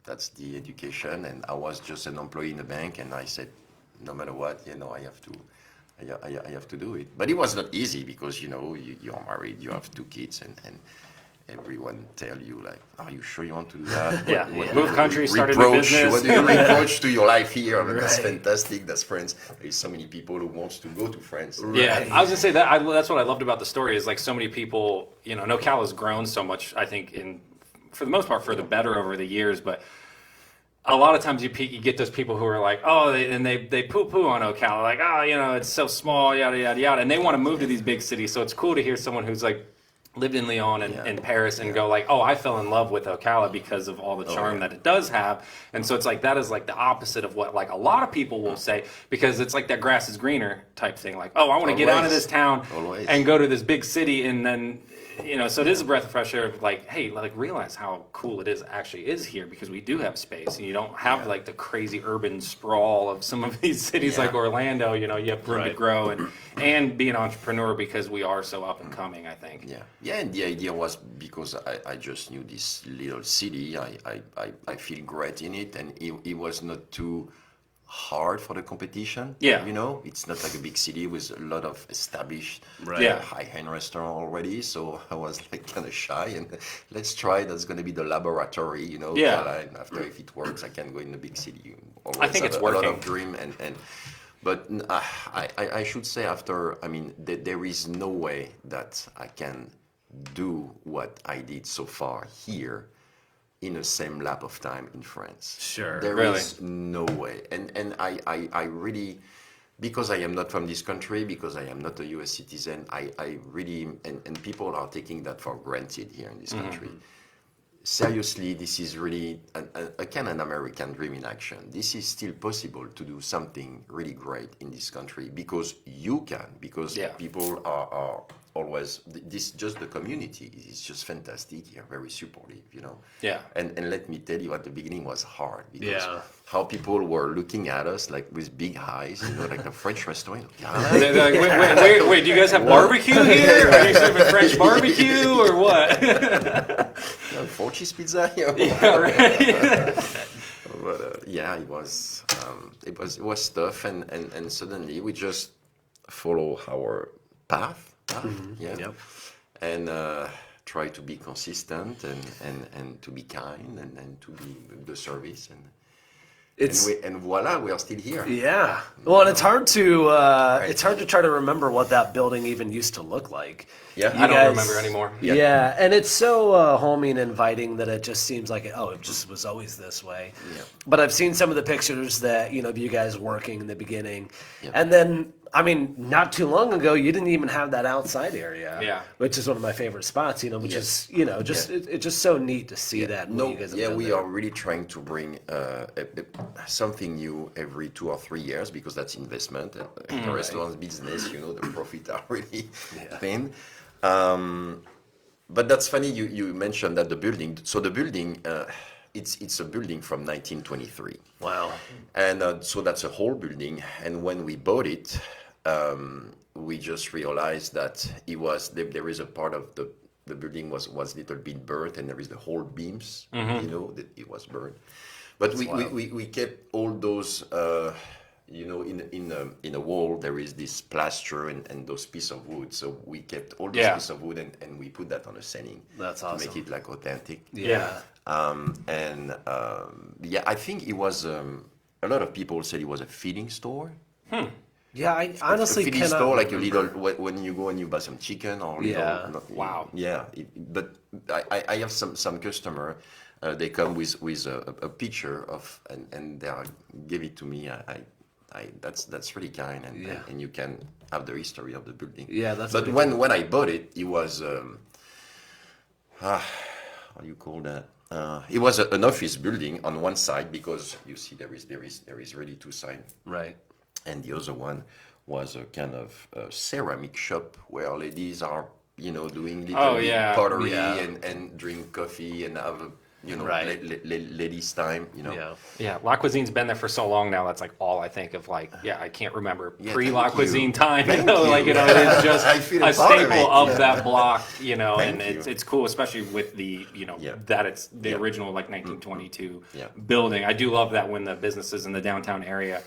that's the education. And I was just an employee in the bank, and I said, no matter what, I have to. I have to do it, but it was not easy because you're married, you have 2 kids, and everyone tell you like, are you sure you want to do that? Yeah, What move do you countries, start a new business. What do you reproach to your life here? I mean, that's fantastic. That's France. There's so many people who wants to go to France. Yeah, I was gonna say that. That's what I loved about the story is like so many people. NoCal has grown so much. I think for the most part for the better over the years, but a lot of times you get those people who are like, oh, they poo-poo on Ocala, like, oh, it's so small, yada, yada, yada. And they want to move to these big cities. So it's cool to hear someone who's like lived in Lyon and Paris and go like, oh, I fell in love with Ocala because of all the charm that it does have. And so it's like, that is like the opposite of what like a lot of people will say, because it's like that grass is greener type thing. Like, oh, I want to get out of this town and go to this big city. And then, so it is a breath of fresh air of like, hey, like realize how cool it is here because we do have space and you don't have like the crazy urban sprawl of some of these cities like Orlando. You have room to grow and be an entrepreneur because we are so up and coming, I think. Yeah, and the idea was because I just knew this little city. I feel great in it, and it was not too hard for the competition. Yeah. It's not like a big city with a lot of established high-end restaurant already. So I was like kind of shy and let's try. That's going to be the laboratory, Yeah. And after if it works, I can go in the big city. Always I think have it's a lot working. of dream but I should say there is no way that I can do what I did so far here in the same lap of time in France. Sure. There Really? is no way. And I really, because I am not from this country, because I am not a US citizen, I really, and people are taking that for granted here in this country. Seriously, this is really a kind of an American dream in action. This is still possible to do something really great in this country because you can, because people are always, just the community is just fantastic here, very supportive, Yeah. And let me tell you, at the beginning was hard because Yeah. how people were looking at us like with big eyes, like a French restaurant. They're like, wait, do you guys have barbecue here? Are you serving French barbecue or what? 4 cheese pizza. Yeah, right. But it was tough, and suddenly we just follow our path. And try to be consistent and to be kind and to be the service and voila, we are still here. Yeah. Well, and it's hard to try to remember what that building even used to look like. Yeah. I don't remember anymore. Yeah, and it's so homey and inviting that it just seems like, it just was always this way. Yeah. But I've seen some of the pictures that, of you guys working in the beginning. And then, not too long ago, you didn't even have that outside area. Yeah. Which is one of my favorite spots, which is, it's just so neat to see that. No, you guys have done we there. are really trying to bring something new every 2 or 3 years because that's investment. The restaurant business, the profit are really thin. But that's funny you mentioned that the building. So the building, it's a building from 1923. Wow. And so that's a whole building. And when we bought it, we just realized that there is a part of the building was little bit burnt, and there is the whole beams, that it was burnt. But we kept all those, in a wall there is this plaster and those pieces of wood. So we kept all those pieces of wood and we put that on a setting. That's to awesome. make it like authentic. Yeah. I think it was. A lot of people said it was a feeding store. Yeah, I honestly a feeding cannot store, like a remember. little when you go and you buy some chicken or Wow. Yeah, but I have some customer. They come with a picture of and they give it to me. That's really kind and you can have the history of the building. Yeah, that's. But when I bought it, it was how do you call that? It was an office building on one side because you see there is really 2 sides. Right. And the other one was a kind of ceramic shop where ladies are, doing little bit pottery and drink coffee and have Right. ladies' time, Yeah. Yeah, La Cuisine's been there for so long now. That's like all I think of. Like, yeah, I can't remember Yeah, pre-La thank Cuisine you. time. Thank Like you. it's just I feel a a part of staple it, of yeah. that block. Thank And you. it's cool, especially with the Yeah. that it's the Yeah. original like 1922 Yeah. building. I do love that when the businesses in the downtown area,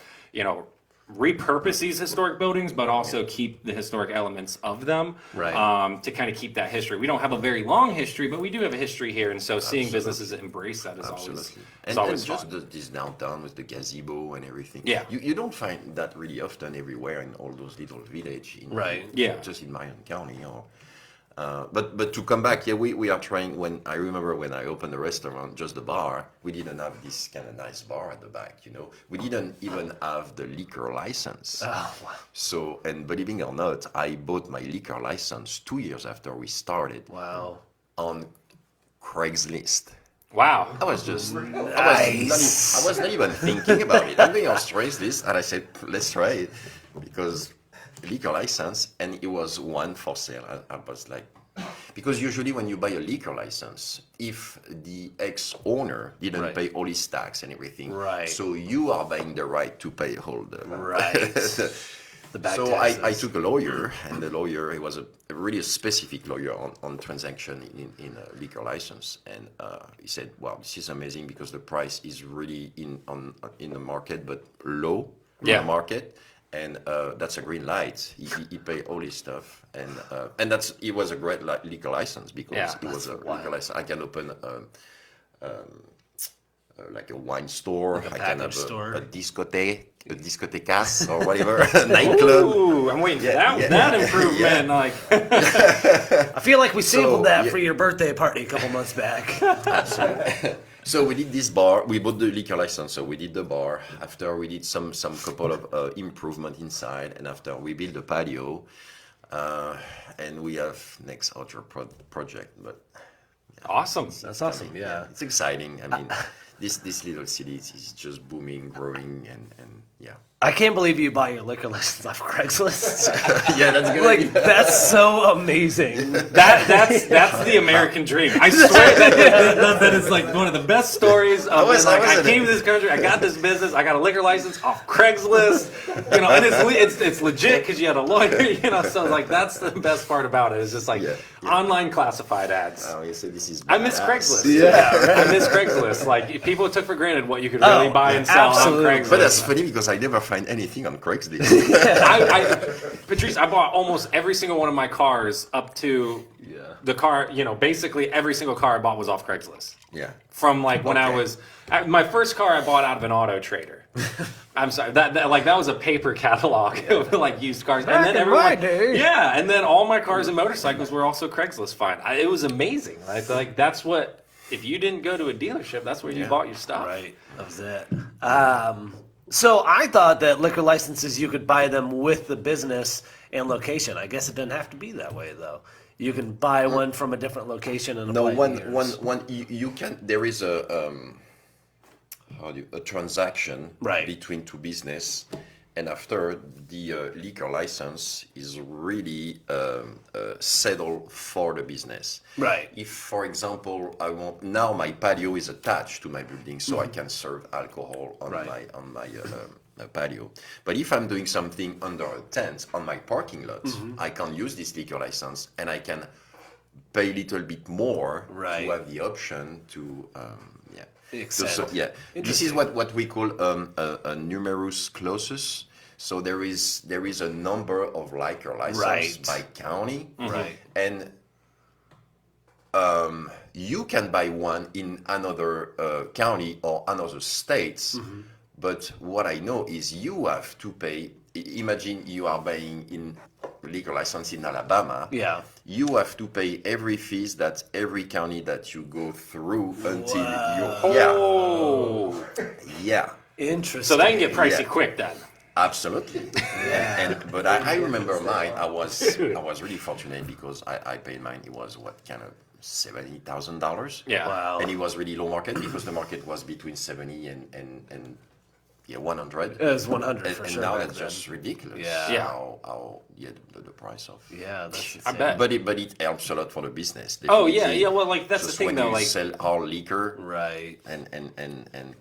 repurpose these historic buildings, but also keep the historic elements of them, Right. to kind of keep that history. We don't have a very long history, but we do have a history here, and so seeing businesses embrace that is Absolutely. always And just fun. this downtown with the gazebo and everything. Yeah. You don't find that really often everywhere in all those little village. Right. Yeah. Just in Marion County. But to come back, yeah, we are trying. I remember when I opened the restaurant, just the bar, we didn't have this kind of nice bar at the back. We didn't even have the liquor license. Oh, wow. So, and believing or not, I bought my liquor license 2 years after we started Wow. on Craigslist. Wow. I was just, Nice. I was not even thinking about it. I'm going on Craigslist, and I said, let's try it, because liquor license, and it was one for sale. I was like, because usually when you buy a liquor license, if the ex-owner didn't Right. pay all his tax and everything, Right. so you are buying the right to pay all the Right. The back So taxes. I took a lawyer, and the lawyer, he was a really specific lawyer on transaction in a liquor license, and he said, "Well, this is amazing because the price is really in the market, but low in Yeah. the market, and that's a green light. He paid all his stuff, and it was a great liquor license because Yeah, it was a wild. liquor license. I can open like a wine store, Like a I can have package store. a discotecas or whatever, a nightclub. Ooh, I'm waiting for Yeah, that yeah. improvement. Like, I feel like we sampled that yeah. for your birthday party a couple months back. So we did this bar. We bought the liquor license. So we did the bar. After we did some couple of improvement inside, and after we built the patio, and we have next outdoor project. But awesome. That's awesome. Yeah. it's exciting. I mean, this little city is just booming, growing, and yeah. I can't believe you buy your liquor license off Craigslist. Yeah, that's good. Like, that's so amazing. That's the American dream. I swear that is like one of the best stories. Of I came to this country, I got this business, I got a liquor license off Craigslist, and it's legit because you had a lawyer, So like that's the best part about it. It's just like online classified ads. Oh, you say this is. I miss badass. Craigslist. Yeah, I miss Craigslist. Like people took for granted what you could really buy and sell absolutely. on Craigslist. But that's funny because I never find anything on Craigslist. Patrice, I bought almost every single one of my cars up to the car. Basically every single car I bought was off Craigslist. Yeah. From like when I was my first car, I bought out of an auto trader. I'm sorry, that was a paper catalog of like used cars, and then in everyone, my day. yeah, and then all my cars and motorcycles were also Craigslist find. It was amazing. Like that's what if you didn't go to a dealership, that's where you bought your stuff. Right. That was it. So I thought that liquor licenses, you could buy them with the business and location. I guess it didn't have to be that way, though. You can buy one from a different location and No, apply to yours. you can. There is a transaction Right. between two business, and after the liquor license is really settled for the business. Right. If, for example, now my patio is attached to my building, so I can serve alcohol on Right. my patio. But if I'm doing something under a tent on my parking lot, I can use this liquor license and I can pay a little bit more Right. to have the option to, Extend. So, this is what we call a numerous clauses. So there is a number of liquor license Right. by county, Right. and you can buy one in another county or another states. But what I know is you have to pay. Imagine you are buying in liquor license in Alabama. Yeah. You have to pay every fees that every county that you go through until you. Oh, Yeah. Interesting. so that can get pricey Yeah. quick then. Absolutely. But I remember mine. I was really fortunate because I paid mine. It was kind of $70,000. Yeah. Wow. And it was really low market because the market was between 70 and Yeah, 100. It was 100 for And sure. now back it's then. just ridiculous. Yeah. How the price of. Yeah, that's I insane. bet. But it helps a lot for the business. Oh yeah, definitely. yeah. Well, like that's Just the thing when though. you Like sell hard liquor Right. and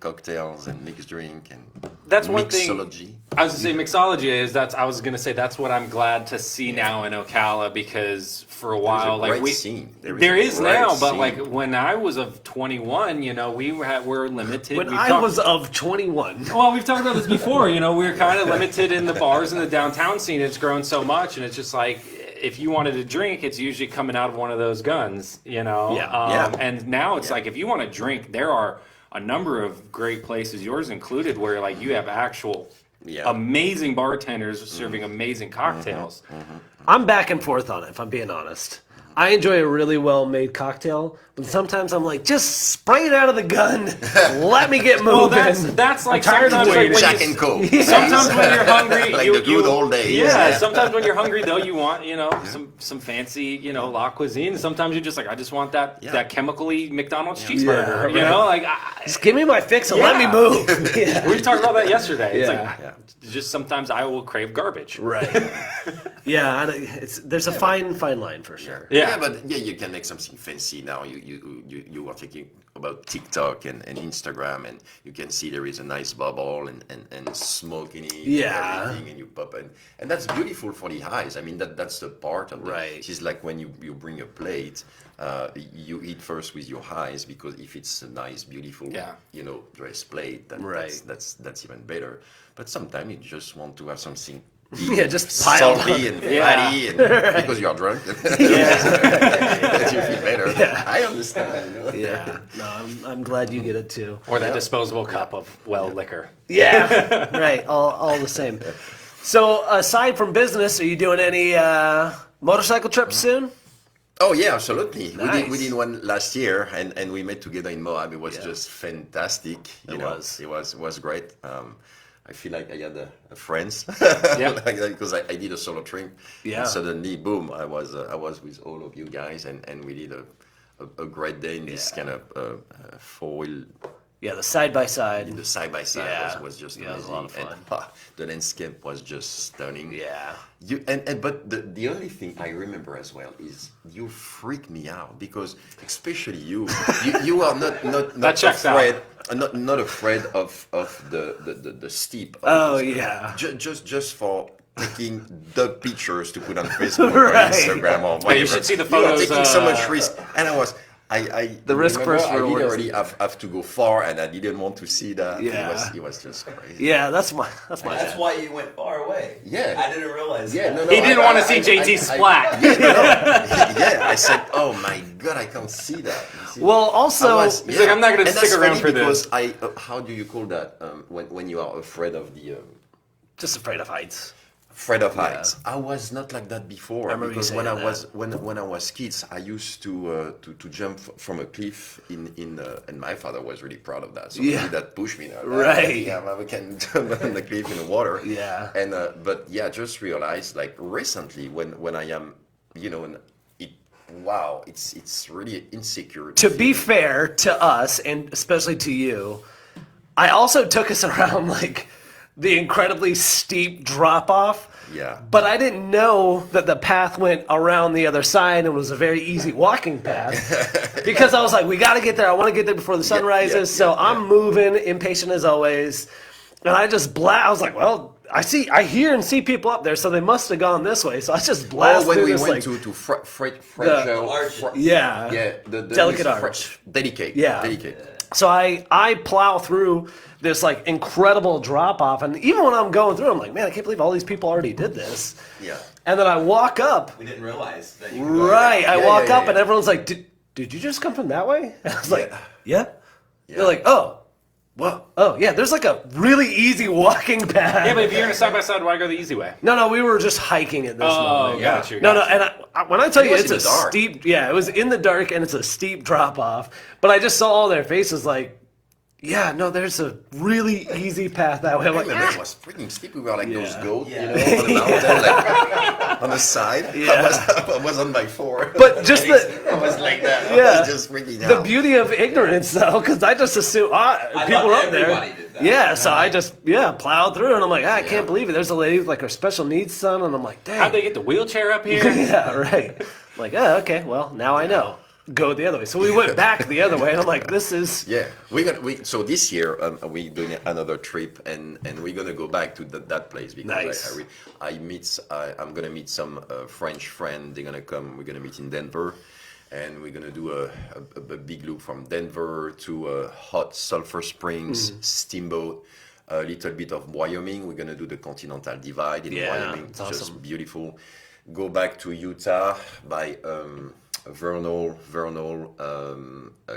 cocktails and mixed drink and that's one thing. mixology. I was gonna say mixology is I was gonna say that's what I'm glad to see now in Ocala because for a while There's a like great scene. there a is great now, but scene. like when I was of 21, you know, we're limited. When We've I talked- was of 21. well, we've talked about this before. You know, we're kind of limited in the bars in the downtown scene. It's grown so much, and it's just like if you wanted to drink, it's usually coming out of one of those guns. You know, Yeah. And now it's like if you want to drink, there are a number of great places, yours included, where like you have actual amazing bartenders serving amazing cocktails. I'm back and forth on it, if I'm being honest. I enjoy a really well-made cocktail, but sometimes I'm like, just spray it out of the gun. Let me get moving. Well, that's like I'm tired of sometimes like waiting. when Jack you- and Coke. Sometimes when you're hungry, Like the good old days. Yeah, sometimes when you're hungry though, you want some fancy la cuisine. Sometimes you're just like, I just want that chemically McDonald's cheeseburger. right. You know, like Just give me my fix and let me move. Yeah. we talked about that yesterday. It's Yeah. like just sometimes I will crave garbage. Right. Yeah, there's a fine line for sure. Yeah. But you can make something fancy now. You are thinking about TikTok and Instagram, and you can see there is a nice bubble and smoke in it. Yeah. And everything, and you pop it, and that's beautiful for the eyes. I mean, that's the part of it. Right. It's like when you bring a plate, you eat first with your eyes, because if it's a nice, beautiful, dressed plate, then Right. that's even better. But sometimes you just want to have something. Yeah, just pile salty and fatty, and because you are drunk, that you feel better. Yeah. I understand. You know? Yeah. No, I'm glad you get it too. Or that disposable cup of liquor. Yeah. Right. All the same. So aside from business, are you doing any motorcycle trips soon? Oh yeah, absolutely. Nice. We did one last year, and we met together in Moab. It was just fantastic. It was great. I feel like I had a friends, because I did a solo trip. Yeah. And suddenly, boom! I was with all of you guys, and we did a great day in this kind of 4-wheel. Yeah, the side by side. The side by side was just Yeah, it was amazing. a lot of fun. And the landscape was just stunning. Yeah. But the only thing I remember as well is you freak me out, because especially you are not checks out. afraid, not afraid of the steep. Oh yeah. Just for taking the pictures to put on Facebook Right. or Instagram or whatever. you should see the You are photos, taking so much risk, and I was. The risk remember versus I reward. didn't really have to go far, and I didn't want to see that. Yeah. It was just crazy. Yeah, that's my. That's why you went far away. Yeah. I didn't realize. Yeah, that. no, He didn't want to see JT splat. Yeah, I said, "Oh my God, I can't see that." You see? Well, also, He's like, "I'm not gonna And stick that's around funny for this." because how do you call that when you are afraid of the just afraid of heights. afraid of heights? I was not like that before, remember you because when I saying was when I was kids, I used to jump from a cliff and my father was really proud of that. So Yeah. maybe that pushed me. Right. Yeah, we can jump on the cliff in the water. Yeah. And but yeah, just realized like recently when I am, and it's really insecure. To be fair to us, and especially to you, I also took us around like the incredibly steep drop off. Yeah. But I didn't know that the path went around the other side and was a very easy walking path. Because I was like, we got to get there. I want to get there before the sun rises. So I'm moving, impatient as always. And I just I was like, well, I hear and see people up there, so they must have gone this way. So I just blasted when through we this, went like, to Fragile, yeah. yeah, Delicate there is arch. delicate, Yeah. delicate. So I plow through this like incredible drop off, and even when I'm going through, I'm like, man, I can't believe all these people already did this. Yeah. And then I walk up. We didn't realize that you could go Right. I Yeah, walk yeah, up, yeah. and everyone's like, did you just come from that way? And I was like, yeah. Yeah. They're like, oh. Well, oh yeah, there's like a really easy walking path. Yeah, but if you're in a side by side, why go the easy way? No, we were just hiking at this moment. got you. No, and when I tell you was it's in a the dark. steep, it was in the dark and it's a steep drop off. But I just saw all their faces like, yeah, no, there's a really easy path that way. I'm I like, remember it was freaking steep. We were like those goats, Yeah. on the mountain, like, on the side. Yeah. I was on my four. but just I was like that. I Yeah. was just freaking the out. beauty of ignorance though, because I just assume I people thought are up there. everybody did that. Yeah, so I just plowed through, and I'm like, I can't believe it. There's a lady with like her special needs son, and I'm like, dang. How'd they get the wheelchair up here? Yeah, right. Like, oh, okay, well, now I know. Go the other way. So we went back the other way, and I'm like, this is... Yeah, so this year we're doing another trip, and we're gonna go back to that place because Nice. I'm gonna meet some French friend. They're gonna come. We're gonna meet in Denver, and we're gonna do a big loop from Denver to Hot Sulphur Springs, Steamboat, a little bit of Wyoming. We're gonna do the Continental Divide in Wyoming. It's Just awesome. beautiful. Go back to Utah by Vernal,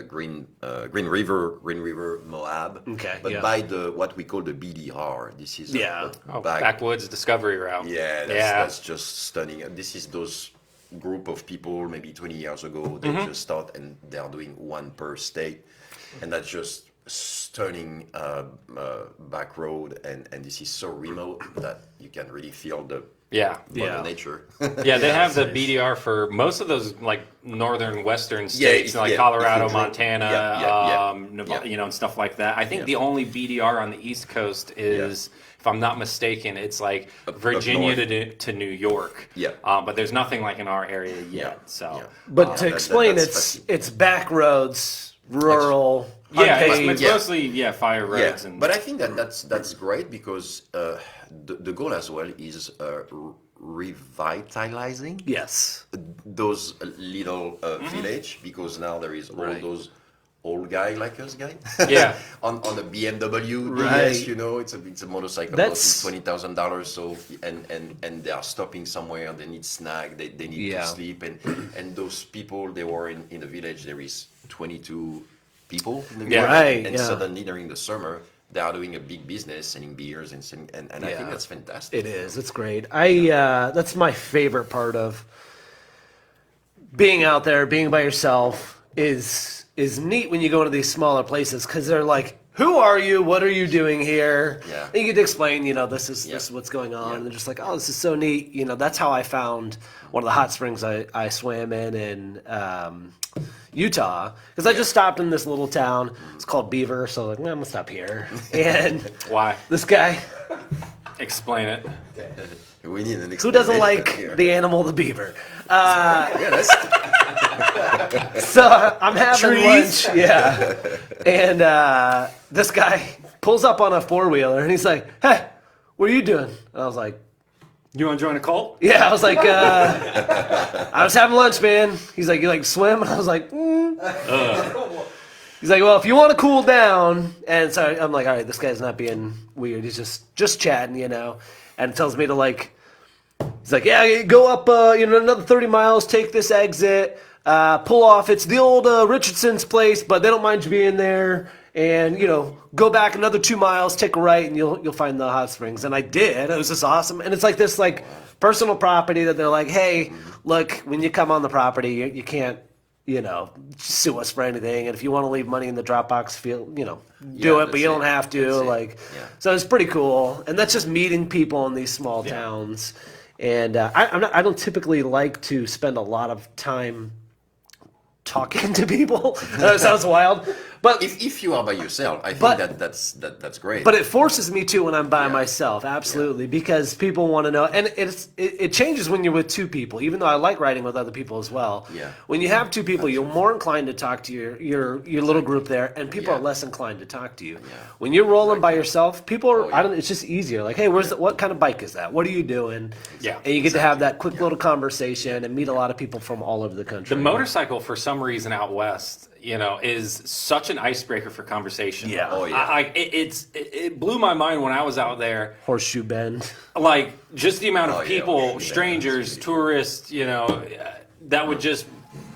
Green River, Moab. Okay, But yeah. by what we call the BDR. This is Backwoods Discovery Route. Yeah, that's just stunning. And this is those group of people maybe 20 years ago. They just start and they are doing one per state, and that's just stunning back road. And this is so remote that you can really feel the Mother Nature. Yeah, they have the BDR for most of those like northern western states, like yeah, Colorado, if you drink- Montana, yeah. you know, and stuff like that. I think the only BDR on the East Coast is, if I'm not mistaken, it's like Virginia north. to New York. Yeah. But there's nothing like in our area yet. So But to explain, that's it's back roads, rural, unpaved. it's mostly fire roads and but I think that's great because the goal as well is revitalizing Yes. those little village because now there is all those old guy like us guy on a BMW Right. DS, you know, it's a motorcycle That's- costing $20,000 so and they are stopping somewhere, they need snack, they need to sleep, and those people, they were in the village, there is 22 people in the village, Right, and yeah. suddenly during the summer they are doing a big business selling beers and I think that's fantastic. It is. It's great. That's my favorite part of being out there, being by yourself is neat when you go into these smaller places because they're like, who are you? What are you doing here? Yeah. And you get to explain, you know, this is what's going on. And they're just like, oh, this is so neat. You know, that's how I found one of the hot springs I swam in Utah, because I just stopped in this little town. It's called Beaver, so like, I'm gonna stop here. And why? this guy, Explain it. We need an who doesn't explanation like here. the animal, the beaver? Yeah, that's So I'm having lunch, and this guy pulls up on a four-wheeler, and he's like, "Hey, what are you doing?" And I was like, You want to join a cult? "Yeah." I was like, "I was having lunch, man." He's like, "You like swim?" And I was like, He's like, "Well, if you want to cool down," and so I'm like, "All right, this guy's not being weird. He's just chatting, you know." And it tells me to like, he's like, "Yeah, go up, another 30 miles, take this exit, pull off. It's the old Richardson's place, but they don't mind you being there. And go back another 2 miles, take a right, and you'll find the hot springs." And I did. It was just awesome. And it's like this like personal property that they're like, "Hey, look, when you come on the property, you can't." Sue us for anything, and if you want to leave money in the Dropbox, do it, but you don't have to. So it's pretty cool, and that's just meeting people in these small towns. And I don't typically like to spend a lot of time talking to people. That sounds wild, but if you are by yourself, I think that's great. But it forces me to when I'm by myself, absolutely, because people want to know, and it changes when you're with two people. Even though I like riding with other people as well. Yeah. When you have two people, you're more inclined to talk to your little group there, and people are less inclined to talk to you. Yeah. When you're rolling by yourself, people are. I don't. It's just easier. Like, hey, what kind of bike is that? What are you doing? Yeah. And you get to have that quick little conversation and meet a lot of people from all over the country. The motorcycle, for some reason, out west, is such an icebreaker for conversation. Yeah. Oh, yeah. It blew my mind when I was out there. Horseshoe Bend. Like, just the amount of Oh, yeah. people, Yeah. strangers, tourists, that would just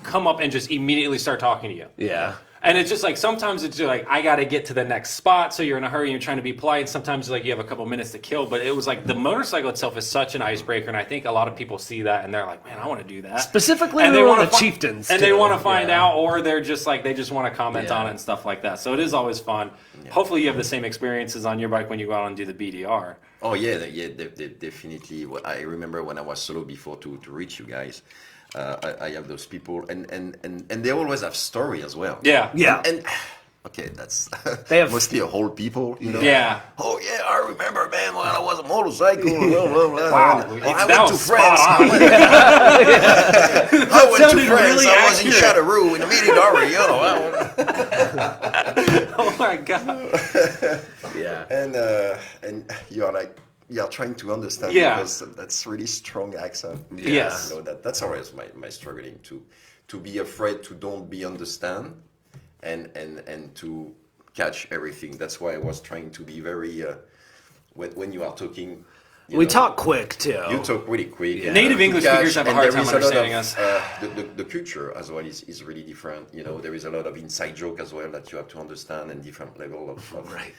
come up and just immediately start talking to you. Yeah. And it's just like, sometimes it's just like, I got to get to the next spot, so you're in a hurry and you're trying to be polite, and sometimes like you have a couple minutes to kill. But it was like, the motorcycle itself is such an icebreaker, and I think a lot of people see that and they're like, man, I want to do that. Specifically, And we they were wanna on the fi- Chieftains. And they too. want to find Yeah. out, or they're just like, they just want to comment on it and stuff like that. So it is always fun. Hopefully you have the same experiences on your bike when you go out and do the BDR. Oh yeah, they definitely. I remember when I was solo before to reach you guys. I have those people, and they always have story as well. Yeah. Yeah. And okay, that's They have- mostly old people, you know. Yeah. Oh yeah, I remember, man, when I was a motorcycle. Blah, blah, blah. Wow, Oh, that I went to was France. spot on. I went to sounded France. really I was in accurate. Châteauroux in the Midi-Dori, you know. Oh my god. Yeah. And you're trying to understand Yeah. because that's really strong accent. Yes. You know, that's always my struggling to be afraid to don't be understand and to catch everything. That's why I was trying to be very when you are talking. We know, talk quick too. You talk really quick. Native English speakers have a hard time understanding us. The culture as well is really different. You know, there is a lot of inside joke as well that you have to understand and different level of Right.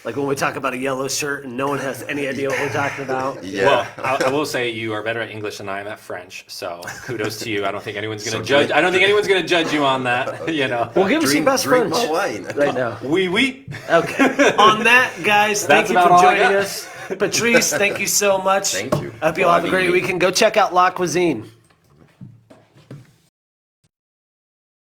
Like when we talk about a yellow shirt and no one has any idea what we're talking about. Yeah. Well, I will say you are better at English than I am at French, so kudos to you. I don't think anyone's going to So judge. drink- I don't think anyone's going to judge you on that. You know. Well, give us your best drink French more wine. right now. Oui, oui. Okay. On that, guys, thank That's you for about all I joining got. us. Patrice, thank you so much. Thank you I hope you all for have a having great me. weekend. Go check out La Cuisine.